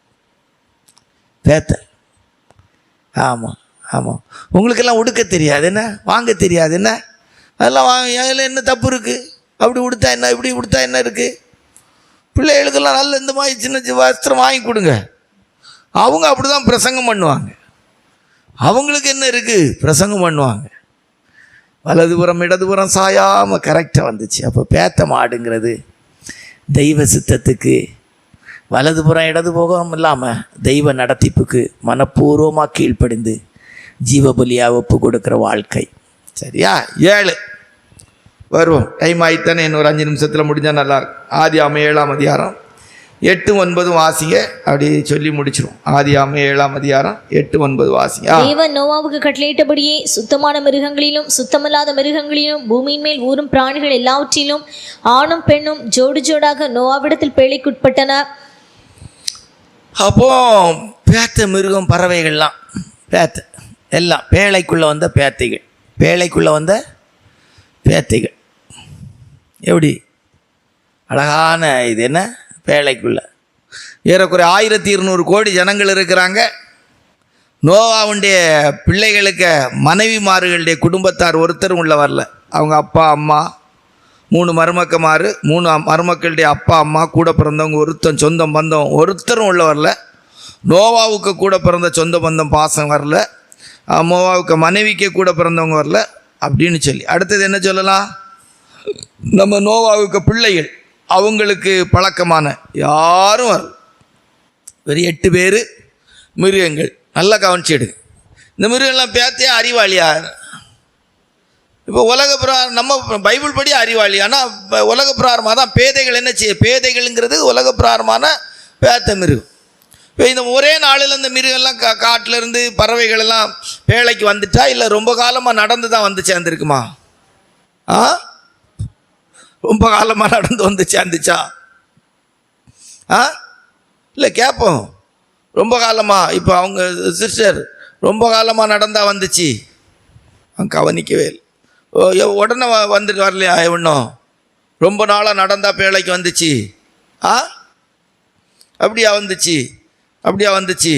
பேத்த. ஆமாம் ஆமாம். உங்களுக்கெல்லாம் உடுக்க தெரியாது என்ன? வாங்க தெரியாது என்ன? அதெல்லாம் வாங்க. அதில் என்ன தப்பு இருக்குது? அப்படி உடுத்தா என்ன, இப்படி உடுத்தா என்ன இருக்குது? பிள்ளைகளுக்கெல்லாம் நல்ல இந்த மாதிரி சின்ன வஸ்திரம் வாங்கி கொடுங்க. அவங்க அப்படி தான் பிரசங்கம் பண்ணுவாங்க. அவங்களுக்கு என்ன இருக்குது? பிரசங்கம் பண்ணுவாங்க. வலதுபுறம் இடதுபுறம் சாயாமல் கரெக்டாக வந்துச்சு. அப்போ பேத்த மாடுங்கிறது தெய்வ சித்தத்துக்கு வலதுபுறம் இடதுபுறம் இல்லாமல் தெய்வ நடத்திப்புக்கு மனப்பூர்வமாக கீழ்ப்படிந்து ஜீவபலியாக ஒப்பு கொடுக்குற வாழ்க்கை. சரியா? 7 வருவோம். டைம் ஆகித்தானே, இன்னொரு 5 நிமிஷத்தில் முடிஞ்சால் நல்லாயிருக்கும். ஆதியாகமம் 7ஆம் அதிகாரம் 8, 9 வாசிங்க. அப்படி சொல்லி முடிச்சிடும். ஆதியாகமம் 7ஆம் அதிகாரம் 8, 9 வாசிங்க. தேவன் நோவாவுக்கு கட்டளையிட்டபடியே சுத்தமான மிருகங்களிலும் சுத்தமில்லாத மிருகங்களிலும் பூமியின் மேல் ஊரும் பிராணிகள் எல்லாவற்றிலும் ஆணும் பெண்ணும் ஜோடு ஜோடாக நோவாவிடத்தில் பேழைக்குட்பட்டன. அப்போ பேத்த மிருகம் பறவைகள்லாம் பேத்த எல்லாம் பேழைக்குள்ளே வந்த பேத்தைகள். பேழைக்குள்ளே வந்த பேத்தைகள் எப்படி அழகான இது என்ன? பேழைக்குள்ள ஏறக்குறைய 1200 கோடி ஜனங்கள் இருக்கிறாங்க. நோவாவுடைய பிள்ளைகளுக்கு மனைவிமார்களுடைய குடும்பத்தார் ஒருத்தரும் உள்ள வரல. அவங்க அப்பா அம்மா 3 மருமக்கமார், 3 மருமக்களுடைய அப்பா அம்மா கூட பிறந்தவங்க ஒருத்தன் சொந்த பந்தம் ஒருத்தரும் உள்ள வரல. நோவாவுக்கு கூட பிறந்த சொந்த பந்தம் பாசம் வரல. நோவாவுக்கு மனைவிக்கு கூட பிறந்தவங்க வரல அப்படின்னு சொல்லி அடுத்தது என்ன சொல்லலாம்? நம்ம நோவாவுக்கு பிள்ளைகள் அவங்களுக்கு பழக்கமான யாரும் வரல. வெறும் 8 பேர் மிருகங்கள். நல்லா கவனிச்சிடு. இந்த மிருகங்கள்லாம் பேர்த்தே அறிவாளியா? இப்போ உலக பிரகாரம் நம்ம பைபிள் படி அறிவாளி. ஆனால் உலக பிரகாரமாக தான் பேதைகள் என்ன செய்ய? பேதைகள்ங்கிறது உலக பிரகாரமான பேத்த மிருகம். இப்போ இந்த ஒரே நாளில் இந்த மிருகெல்லாம் காட்டிலேருந்து பறவைகள் எல்லாம் வேலைக்கு வந்துட்டா, இல்லை ரொம்ப காலமாக நடந்து தான் வந்து சேர்ந்துருக்குமா? ரொம்ப காலமாக நடந்து வந்து சேர்ந்துச்சா? இல்லை கேட்போம். ரொம்ப காலமாக, இப்போ அவங்க சிஸ்டர் ரொம்ப காலமாக நடந்தா வந்துச்சு, அவங்க கவனிக்கவே இல்லை. உடனே வந்துட்டு வரலையா? இன்னும் ரொம்ப நாளாக நடந்தா பேழைக்கு வந்துச்சு. அப்படியா வந்துச்சு? அப்படியா வந்துச்சு?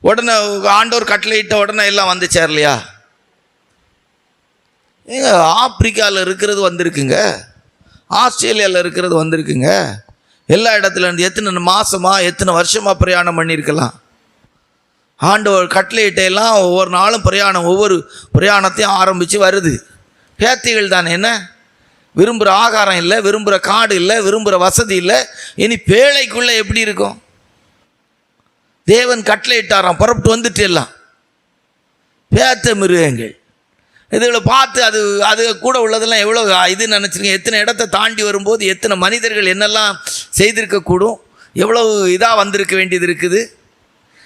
உடனே ஆண்டவர் கட்டளையிட்ட உடனே எல்லாம் வந்து சேரலையா? ஏங்க, ஆப்பிரிக்காவில் இருக்கிறது வந்திருக்குங்க, ஆஸ்திரேலியாவில் இருக்கிறது வந்திருக்குங்க. எல்லா இடத்துல இருந்து எத்தனை மாதமாக எத்தனை வருஷமாக பிரயாணம் பண்ணியிருக்கலாம். ஆண்டவர் கட்டளையிட்டையெல்லாம் ஒவ்வொரு நாளும் பிரயாணம், ஒவ்வொரு பிரயாணத்தையும் ஆரம்பித்து வருது. பேத்திகள் தானே. என்ன விரும்புகிற ஆகாரம் இல்லை, விரும்புகிற காடு இல்லை, விரும்புகிற வசதி இல்லை. இனி பேழைக்குள்ளே எப்படி இருக்கும்? தேவன் கட்டளையிட்டாராம், புறப்பட்டு வந்துட்டு எல்லாம் பேத்த மிருகங்கள். இதுகளை பார்த்து அது கூட உள்ளதெல்லாம் எவ்வளோ இது நினச்சிருக்கேன். எத்தனை இடத்த தாண்டி வரும்போது எத்தனை மனிதர்கள் என்னெல்லாம் செய்திருக்கக்கூடும், எவ்வளவு இதாக வந்திருக்க வேண்டியது இருக்குது.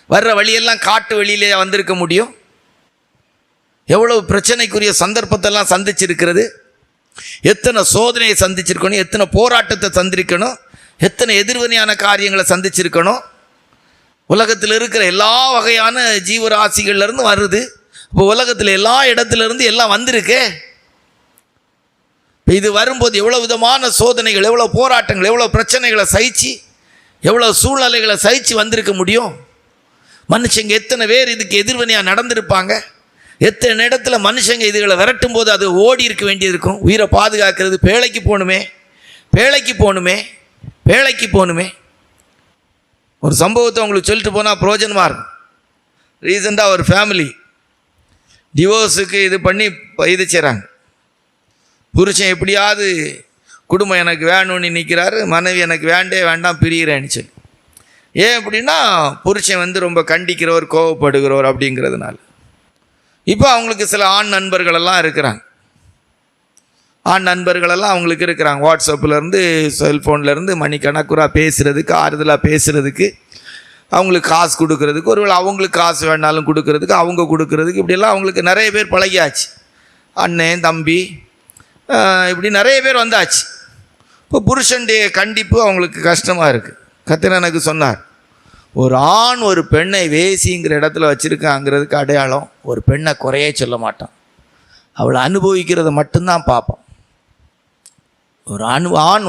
வர்ற வழியெல்லாம் காட்டு வழியிலே வந்திருக்க முடியும். எவ்வளவு பிரச்சனைக்குரிய சந்தர்ப்பத்தெல்லாம் சந்திச்சிருக்கிறது. எத்தனை சோதனையை சந்திச்சிருக்கணும், எத்தனை போராட்டத்தை சந்திருக்கணும், எத்தனை எதிர்வினையான காரியங்களை சந்திச்சிருக்கணும். உலகத்தில் இருக்கிற எல்லா வகையான ஜீவராசிகள்லேருந்து வருது. இப்போ உலகத்தில் எல்லா இடத்துலேருந்து எல்லாம் வந்திருக்கே. இது வரும்போது எவ்வளோ விதமான சோதனைகள், எவ்வளோ போராட்டங்கள், எவ்வளோ பிரச்சனைகளை சகிச்சு, எவ்வளோ சூழ்நிலைகளை சகிச்சு வந்திருக்க முடியும். மனுஷங்க எத்தனை பேர் இதுக்கு எதிர்வினையாக நடந்திருப்பாங்க. எத்தனை இடத்துல மனுஷங்க இதுகளை விரட்டும் போது அது ஓடி இருக்க வேண்டியது இருக்கும். உயிரை பாதுகாக்கிறது, பேழைக்கு போகணுமே, பேழைக்கு போகணுமே, பேழைக்கு போகணுமே. ஒரு சம்பவத்தை உங்களுக்கு சொல்லிட்டு போனால் பிரயோஜனமாக இருக்கும். ரீசெண்டாக ஒரு ஃபேமிலி டிவோர்ஸுக்கு இது பண்ணி இது செய்கிறாங்க. புருஷன் எப்படியாவது குடும்பம் எனக்கு வேணும்னு நிற்கிறாரு, மனைவி எனக்கு வேண்டாம் பிரிகிறேன்னு சொல்லி. ஏன் அப்படின்னா புருஷன் ரொம்ப கண்டிக்கிறவர், கோவப்படுகிறவர் அப்படிங்கிறதுனால. இப்போ அவங்களுக்கு சில ஆண் நண்பர்களெல்லாம் இருக்கிறாங்க. ஆண் நண்பர்களெல்லாம் அவங்களுக்கு இருக்கிறாங்க. வாட்ஸ்அப்லேருந்து செல்ஃபோன்லேருந்து மணிக்கணக்குறாக பேசுகிறதுக்கு, ஆறுதலாக பேசுகிறதுக்கு, அவங்களுக்கு காசு கொடுக்கறதுக்கு, ஒருவேளை அவங்களுக்கு காசு வேணாலும் கொடுக்கறதுக்கு, அவங்க கொடுக்கறதுக்கு, இப்படியெல்லாம் அவங்களுக்கு நிறைய பேர் பழகியாச்சு. அண்ணன் தம்பி இப்படி நிறைய பேர் வந்தாச்சு. இப்போ புருஷனுடைய கண்டிப்பு அவங்களுக்கு கஷ்டமாக இருக்குது. கர்த்தர் எனக்கு சொன்னார், ஒரு ஆண் ஒரு பெண்ணை வேசிங்கிற இடத்துல வச்சுருக்காங்கிறதுக்கு அடையாளம், ஒரு பெண்ணை குறையே சொல்ல மாட்டான், அவளை அனுபவிக்கிறத மட்டும்தான் பார்ப்பான். ஒரு ஆண்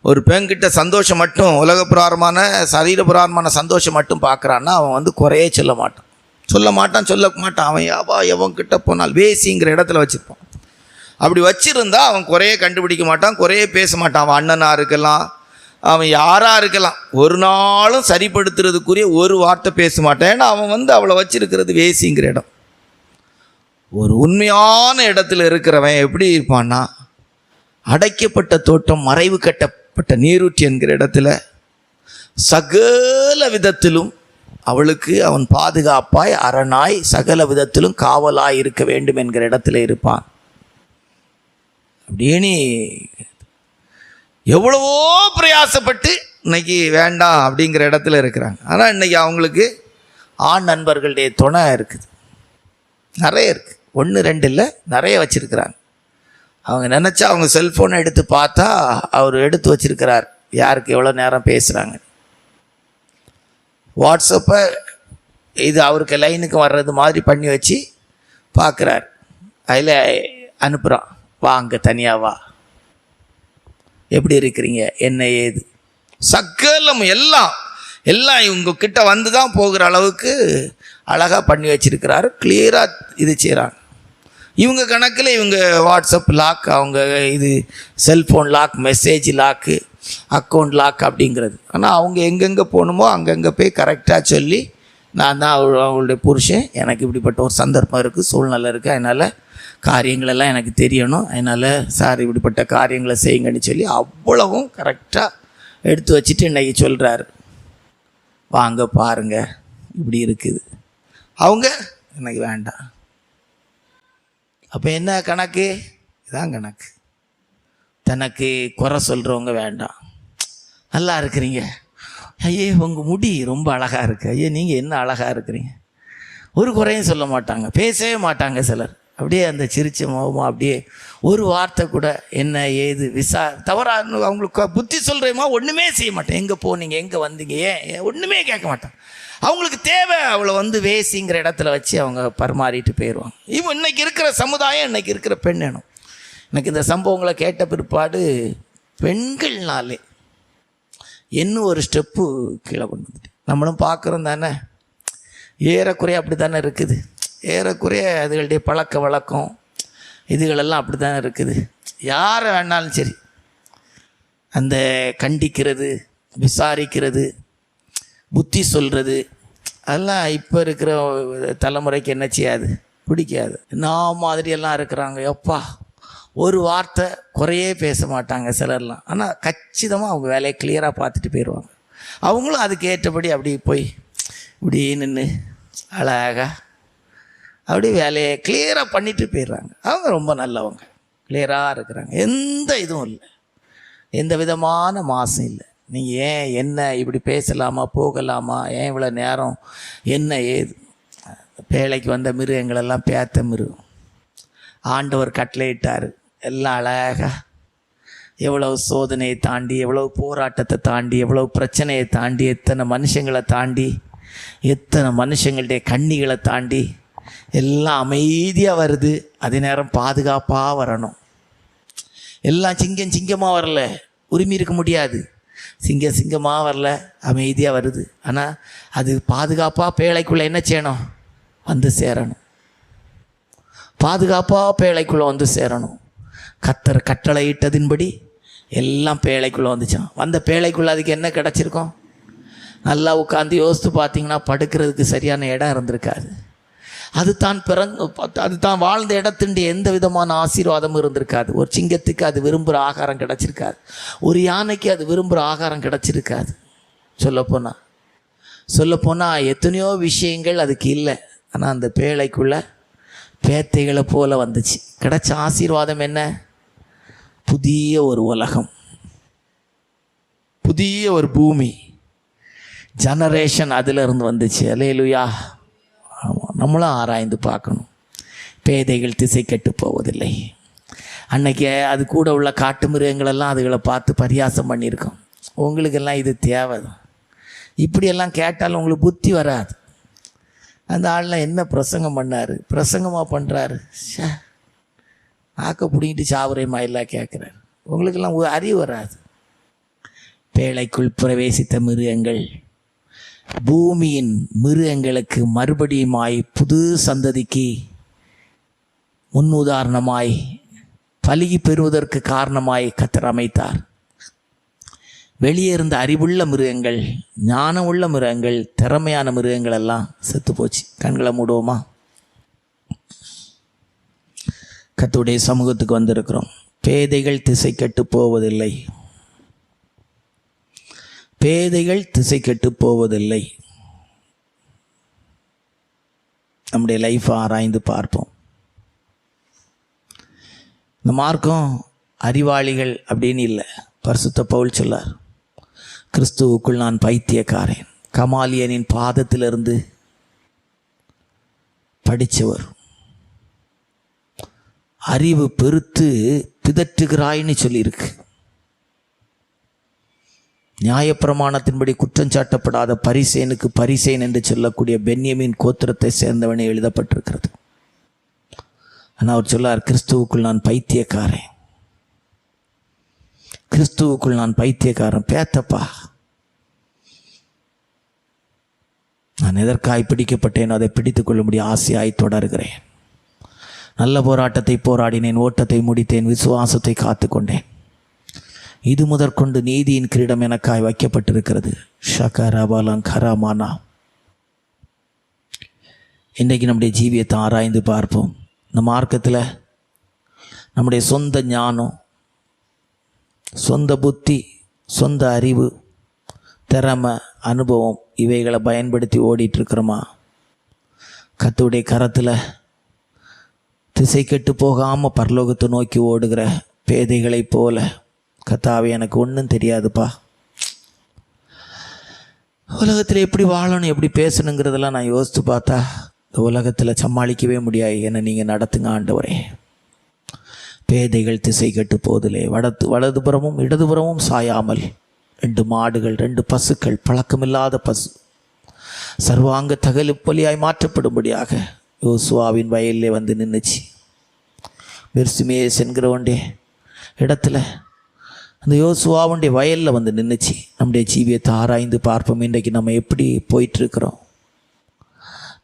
ஒரு பெண்கிட்ட சந்தோஷம் மட்டும், உலகப்பிரகாரமான சரீரப்பிரகாரமான சந்தோஷம் மட்டும் பார்க்குறான்னா அவன் குறையே சொல்ல மாட்டான். அவன் எவன்கிட்ட போனால் வேசிங்கிற இடத்துல வச்சுருப்பான். அப்படி வச்சுருந்தா அவன் குறையே கண்டுபிடிக்க மாட்டான், குறையே பேச மாட்டான். அவன் அண்ணனாக இருக்கலாம், அவன் யாராக இருக்கலாம், ஒரு நாளும் சரிப்படுத்துறதுக்குரிய ஒரு வார்த்தை பேச மாட்டான். ஏன்னா அவன் அவளை வச்சிருக்கிறது வேசிங்கிற இடம். ஒரு உண்மையான இடத்துல இருக்கிறவன் எப்படி இருப்பான்னா, அடைக்கப்பட்ட தோட்டம், மறைவு கட்டப்பட்ட நீரூற்றி என்கிற இடத்துல சகல விதத்திலும் அவளுக்கு அவன் பாதுகாப்பாய், அரணாய், சகல விதத்திலும் காவலாய் இருக்க வேண்டும் என்கிற இடத்துல இருப்பான். அப்படின்னு எவ்வளவோ பிரயாசப்பட்டு இன்னைக்கு வேண்டாம் அப்படிங்கிற இடத்துல இருக்கிறாங்க. ஆனால் இன்னைக்கு அவங்களுக்கு ஆண் நண்பர்களுடைய துணை இருக்குது, நிறைய இருக்குது. 1 2 இல்லை, நிறைய வச்சுருக்கிறாங்க. அவங்க நினச்சா அவங்க செல்ஃபோனை எடுத்து பார்த்தா அவர் எடுத்து வச்சிருக்கிறார் யாருக்கு எவ்வளோ நேரம் பேசுகிறாங்க. வாட்ஸ்அப்பை இது அவருக்கு லைனுக்கு வர்றது மாதிரி பண்ணி வச்சு பார்க்குறார். அதில் அனுப்புகிறான், வா அங்கே தனியாக வா, எப்படி இருக்கிறீங்க, என்ன ஏது, சக்கலம் எல்லாம் இவங்க கிட்ட வந்து தான் போகிற அளவுக்கு அழகாக பண்ணி வச்சிருக்கிறாரு. கிளியராக இது செய்கிறாங்க. இவங்க கணக்கில் இவங்க வாட்ஸ்அப் லாக், அவங்க இது cellphone lock, message lock, account lock அப்படிங்கிறது. ஆனால் அவங்க எங்கெங்கே போகணுமோ அங்கங்கே போய் கரெக்டாக சொல்லி, நான் தான் அவங்களுடைய புருஷன், எனக்கு இப்படிப்பட்ட ஒரு சந்தர்ப்பம் இருக்குது, சூழ்நிலை இருக்குது, அதனால் காரியங்களெல்லாம் எனக்கு தெரியணும், அதனால் சார் இப்படிப்பட்ட காரியங்களை செய்யுங்கன்னு சொல்லி அவ்வளவும் கரெக்டாக எடுத்து வச்சுட்டு இன்றைக்கி சொல்கிறாரு, வாங்க பாருங்க இப்படி இருக்குது. அவங்க எனக்கு வேண்டாம். அப்போ என்ன கணக்கு? இதான் கணக்கு. தனக்கு குறை சொல்கிறவங்க வேண்டாம். நல்லா இருக்கிறீங்க, ஐயே உங்கள் முடி ரொம்ப அழகாக இருக்குது, ஐயே நீங்கள் என்ன அழகாக இருக்கிறீங்க, ஒரு குறையும் சொல்ல மாட்டாங்க, பேசவே மாட்டாங்க. சிலர் அப்படியே அந்த சிரிச்ச முகமாக அப்படியே ஒரு வார்த்தை கூட என்ன ஏது தவறாக அவங்களுக்கு புத்தி சொல்கிறேமா ஒன்றுமே செய்ய மாட்டேன். எங்கே போனீங்க, எங்கே வந்தீங்க, ஏன் ஒன்றுமே கேட்க மாட்டான். அவங்களுக்கு தேவை அவளை வேசிங்கிற இடத்துல வச்சு அவங்க பரிமாறிட்டு போயிடுவாங்க. இன்னைக்கு இருக்கிற சமுதாயம், இன்னைக்கு இருக்கிற பெண் வேணும். எனக்கு இந்த சம்பவங்களை கேட்ட பிற்பாடு பெண்கள்னாலே இன்னும் ஒரு ஸ்டெப்பு கீழே கொண்டு வந்துட்டு நம்மளும் பார்க்குறோம் தானே. ஏறக்குறைய அப்படி தானே இருக்குது. ஏறக்குறைய அதுகளுடைய பழக்க வழக்கம் இதுகளெல்லாம் அப்படி தானே இருக்குது. யாரை வேணாலும் சரி அந்த கண்டிக்கிறது, விசாரிக்கிறது, புத்தி சொல்கிறது அதெல்லாம் இப்போ இருக்கிற தலைமுறைக்கு என்ன செய்யாது, பிடிக்காது. நான் மாதிரியெல்லாம் இருக்கிறாங்க, எப்பா ஒரு வார்த்தை குறையே பேச மாட்டாங்க சிலர்லாம். ஆனால் கச்சிதமாக அவங்க வேலையை கிளியராக பார்த்துட்டு போயிடுவாங்க. அவங்களும் அதுக்கு ஏற்றபடி அப்படி போய் இப்படி நின்று அழகாக அப்படி வேலையை கிளியராக பண்ணிட்டு போயிடுறாங்க. அவங்க ரொம்ப நல்லவங்க, கிளியராக இருக்கிறாங்க. எந்த இதுவும் இல்லை, எந்த விதமான மாசும் இல்லை. நீங்கள் ஏன் என்ன இப்படி பேசலாமா, போகலாமா, ஏன் இவ்வளோ நேரம், என்ன ஏது. பேழைக்கு வந்த மிருகங்களெல்லாம் பேத்த மிருகம். ஆண்டவர் கட்டளையிட்டார், எல்லாம் அழகாக எவ்வளவு சோதனையை தாண்டி, எவ்வளவு போராட்டத்தை தாண்டி, எவ்வளவு பிரச்சனையை தாண்டி, எத்தனை மனுஷங்களை தாண்டி, எத்தனை மனுஷங்களுடைய கண்ணிகளை தாண்டி எல்லாம் அமைதியாக வருது. அதே நேரம் பாதுகாப்பாக வரணும். எல்லாம் சிங்கமாக வரல, உரிமை இருக்க முடியாது. சிங்கமாக வரல, அமைதியாக வருது. ஆனால் அது பாதுகாப்பாக பேழைக்குள்ளே என்ன செய்யணும், வந்து சேரணும். பாதுகாப்பாக பேழைக்குள்ளே வந்து சேரணும். கர்த்தர் கட்டளையிட்டதின்படி எல்லாம் பேழைக்குள்ளே வந்துச்சான். வந்த பேழைக்குள்ளே அதுக்கு என்ன கிடச்சிருக்கோம்? நல்லா உட்காந்து யோசித்து பார்த்தீங்கன்னா படுக்கிறதுக்கு சரியான இடம் இருந்திருக்காது. அது தான் வாழ்ந்த இடத்துண்டு எந்த விதமான ஆசீர்வாதமும் இருந்திருக்காது. ஒரு சிங்கத்துக்கு அது விரும்புகிற ஆகாரம் கிடச்சிருக்காது. ஒரு யானைக்கு அது விரும்புகிற ஆகாரம் கிடச்சிருக்காது. சொல்லப்போனால் எத்தனையோ விஷயங்கள் அதுக்கு இல்லை. ஆனால் அந்த பேழைக்குள்ளே பேத்தைகளை போல வந்துச்சு. கிடைச்ச ஆசீர்வாதம் என்ன? புதிய ஒரு உலகம், புதிய ஒரு பூமி, ஜெனரேஷன் அதில் இருந்து வந்துச்சு. அல்லேலூயா. ஆமாம், நம்மளும் ஆராய்ந்து பார்க்கணும். பேதைகள் திசை கெட்டு போவதில்லை. அன்னைக்கு அது கூட உள்ள காட்டு மிருகங்களெல்லாம் அதுகளை பார்த்து பரியாசம் பண்ணியிருக்கோம். உங்களுக்கெல்லாம் இது தேவைதான். இப்படியெல்லாம் கேட்டாலும் உங்களுக்கு புத்தி வராது. அந்த ஆள்லாம் என்ன பிரசங்கம் பண்ணார், பிரசங்கமாக பண்ணுறாரு, ஆக்க பிடிங்கிட்டு சாவுரைமா எல்லாம் கேட்குறாரு. உங்களுக்கெல்லாம் அறிவு வராது. பேழைக்குள் பிரவேசித்த மிருகங்கள் பூமியின் மிருகங்களுக்கு மறுபடியுமாய் புது சந்ததிக்கு முன்னுதாரணமாய் பலுகி பெறுவதற்கு காரணமாய் கர்த்தர் அமைத்தார். வெளியே இருந்த அறிவுள்ள மிருகங்கள், ஞானம் உள்ள மிருகங்கள், திறமையான மிருகங்கள் எல்லாம் செத்து போச்சு. கண்களை மூடுவோமா? கர்த்தருடைய சமூகத்துக்கு வந்திருக்கிறோம். பேதைகள் திசை கெட்டு போவதில்லை. பேதைகள் திசை கெட்டு போவதில்லை. நம்முடைய லைஃப்பை ஆராய்ந்து பார்ப்போம். இந்த மார்க்கம் அறிவாளிகள் அப்படின்னு இல்லை. பரிசுத்த பவுல் சொல்லார், கிறிஸ்துவுக்குள் நான் பைத்தியக்காரன், கமாலியனின் பாதத்திலிருந்து படித்தவர், அறிவு பெருத்து பிதற்றுகிறாய்ன்னு சொல்லியிருக்கு. நியாயப்பிரமாணத்தின்படி குற்றஞ்சாட்டப்படாத பரிசேனுக்கு பரிசேன் என்று சொல்லக்கூடிய பென்யமீன் கோத்திரத்தை சேர்ந்தவனே எழுதப்பட்டிருக்கிறது. ஆனால் அவர் சொல்லார், கிறிஸ்துவுக்குள் நான் பைத்தியக்காரன், கிறிஸ்துவுக்குள் நான் பைத்தியக்காரன். பேத்தப்பா, நான் எதற்காய் பிடிக்கப்பட்டேன் அதை பிடித்து கொள்ளும்படி ஆசையாய் தொடர்கிறேன். நல்ல போராட்டத்தை போராடினேன், ஓட்டத்தை முடித்தேன், விசுவாசத்தை காத்து கொண்டேன். இது முதற்கொண்டு நீதியின் கிரீடம் எனக்காய் வைக்கப்பட்டிருக்கிறது. ஷகரபலங்கரமானா. இன்றைக்கு நம்முடைய ஜீவியத்தை ஆராய்ந்து பார்ப்போம். இந்த மார்க்கத்தில் நம்முடைய சொந்த ஞானம், சொந்த புத்தி, சொந்த அறிவு, திறமை, அனுபவம் இவைகளை பயன்படுத்தி ஓடிட்டுருக்குறோமா? கர்த்தருடைய கரத்தில் திசை கெட்டு போகாமல் பரலோகத்தை நோக்கி ஓடுகிற பேதைகளைப் போல, கர்த்தாவே எனக்கு ஒன்றும் தெரியாதுப்பா, உலகத்தில் எப்படி வாழணும், எப்படி பேசணுங்கிறதெல்லாம் நான் யோசித்து பார்த்தா இந்த உலகத்தில் சமாளிக்கவே முடியாது, என்னை நீங்கள் நடத்துங்க ஆண்டவரே. பேதைகள் திசை கெட்டு போதிலே வலதுபுறமும் இடதுபுறமும் சாயாமல் 2 மாடுகள் 2 பசுக்கள், பழக்கமில்லாத பசு, சர்வாங்க தகலுப்பலியாய் மாற்றப்படும்படியாக யோசுவாவின் வயலில் வந்து நின்றுச்சு. பெர்சிமேஸ் என்கிறவனுடைய இடத்துல அந்த யோசுவாவுடைய வயலில் வந்து நின்றுச்சு. நம்முடைய ஜீவியத்தை ஆராய்ந்து பார்ப்போம். இன்றைக்கு நம்ம எப்படி போயிட்டுருக்கிறோம்?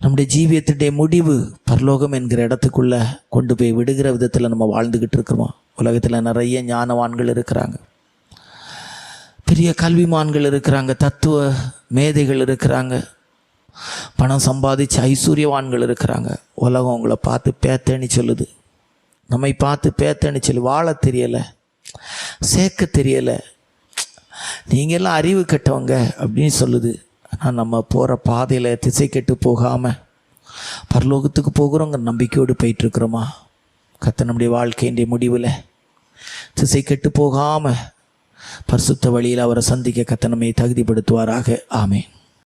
நம்முடைய ஜீவியத்துடைய முடிவு பரலோகம் என்கிற இடத்துக்குள்ளே கொண்டு போய் விடுகிற விதத்தில் நம்ம வாழ்ந்துக்கிட்டு இருக்கிறோம். உலகத்தில் நிறைய ஞானவான்கள் இருக்கிறாங்க, பெரிய கல்விமான்கள் இருக்கிறாங்க, தத்துவ மேதைகள் இருக்கிறாங்க, பணம் சம்பாதிச்சு ஐஸ்வர்யவான்கள் இருக்கிறாங்க. உலகம் அவங்கள பார்த்து பேத்தேன்னு சொல்லுது, நம்மை பார்த்து பேத்தேன்னு சொல்லி வாழ தெரியலை, சேர்க்க தெரியலை, நீங்கள்லாம் அறிவு கெட்டவங்க அப்படின்னு சொல்லுது. ஆனால் நம்ம போகிற பாதையில் திசை கெட்டு போகாமல் பரலோகத்துக்கு போகிறோங்கிற நம்பிக்கையோடு போயிட்டுருக்குறோமா? கர்த்தர் நம்முடைய வாழ்க்கையினுடைய முடிவில் திசை கெட்டு போகாமல் பரிசுத்த வழியில் அவரை சந்திக்க கர்த்தர் நம்மை தகுதிப்படுத்துவாராக. ஆமென்.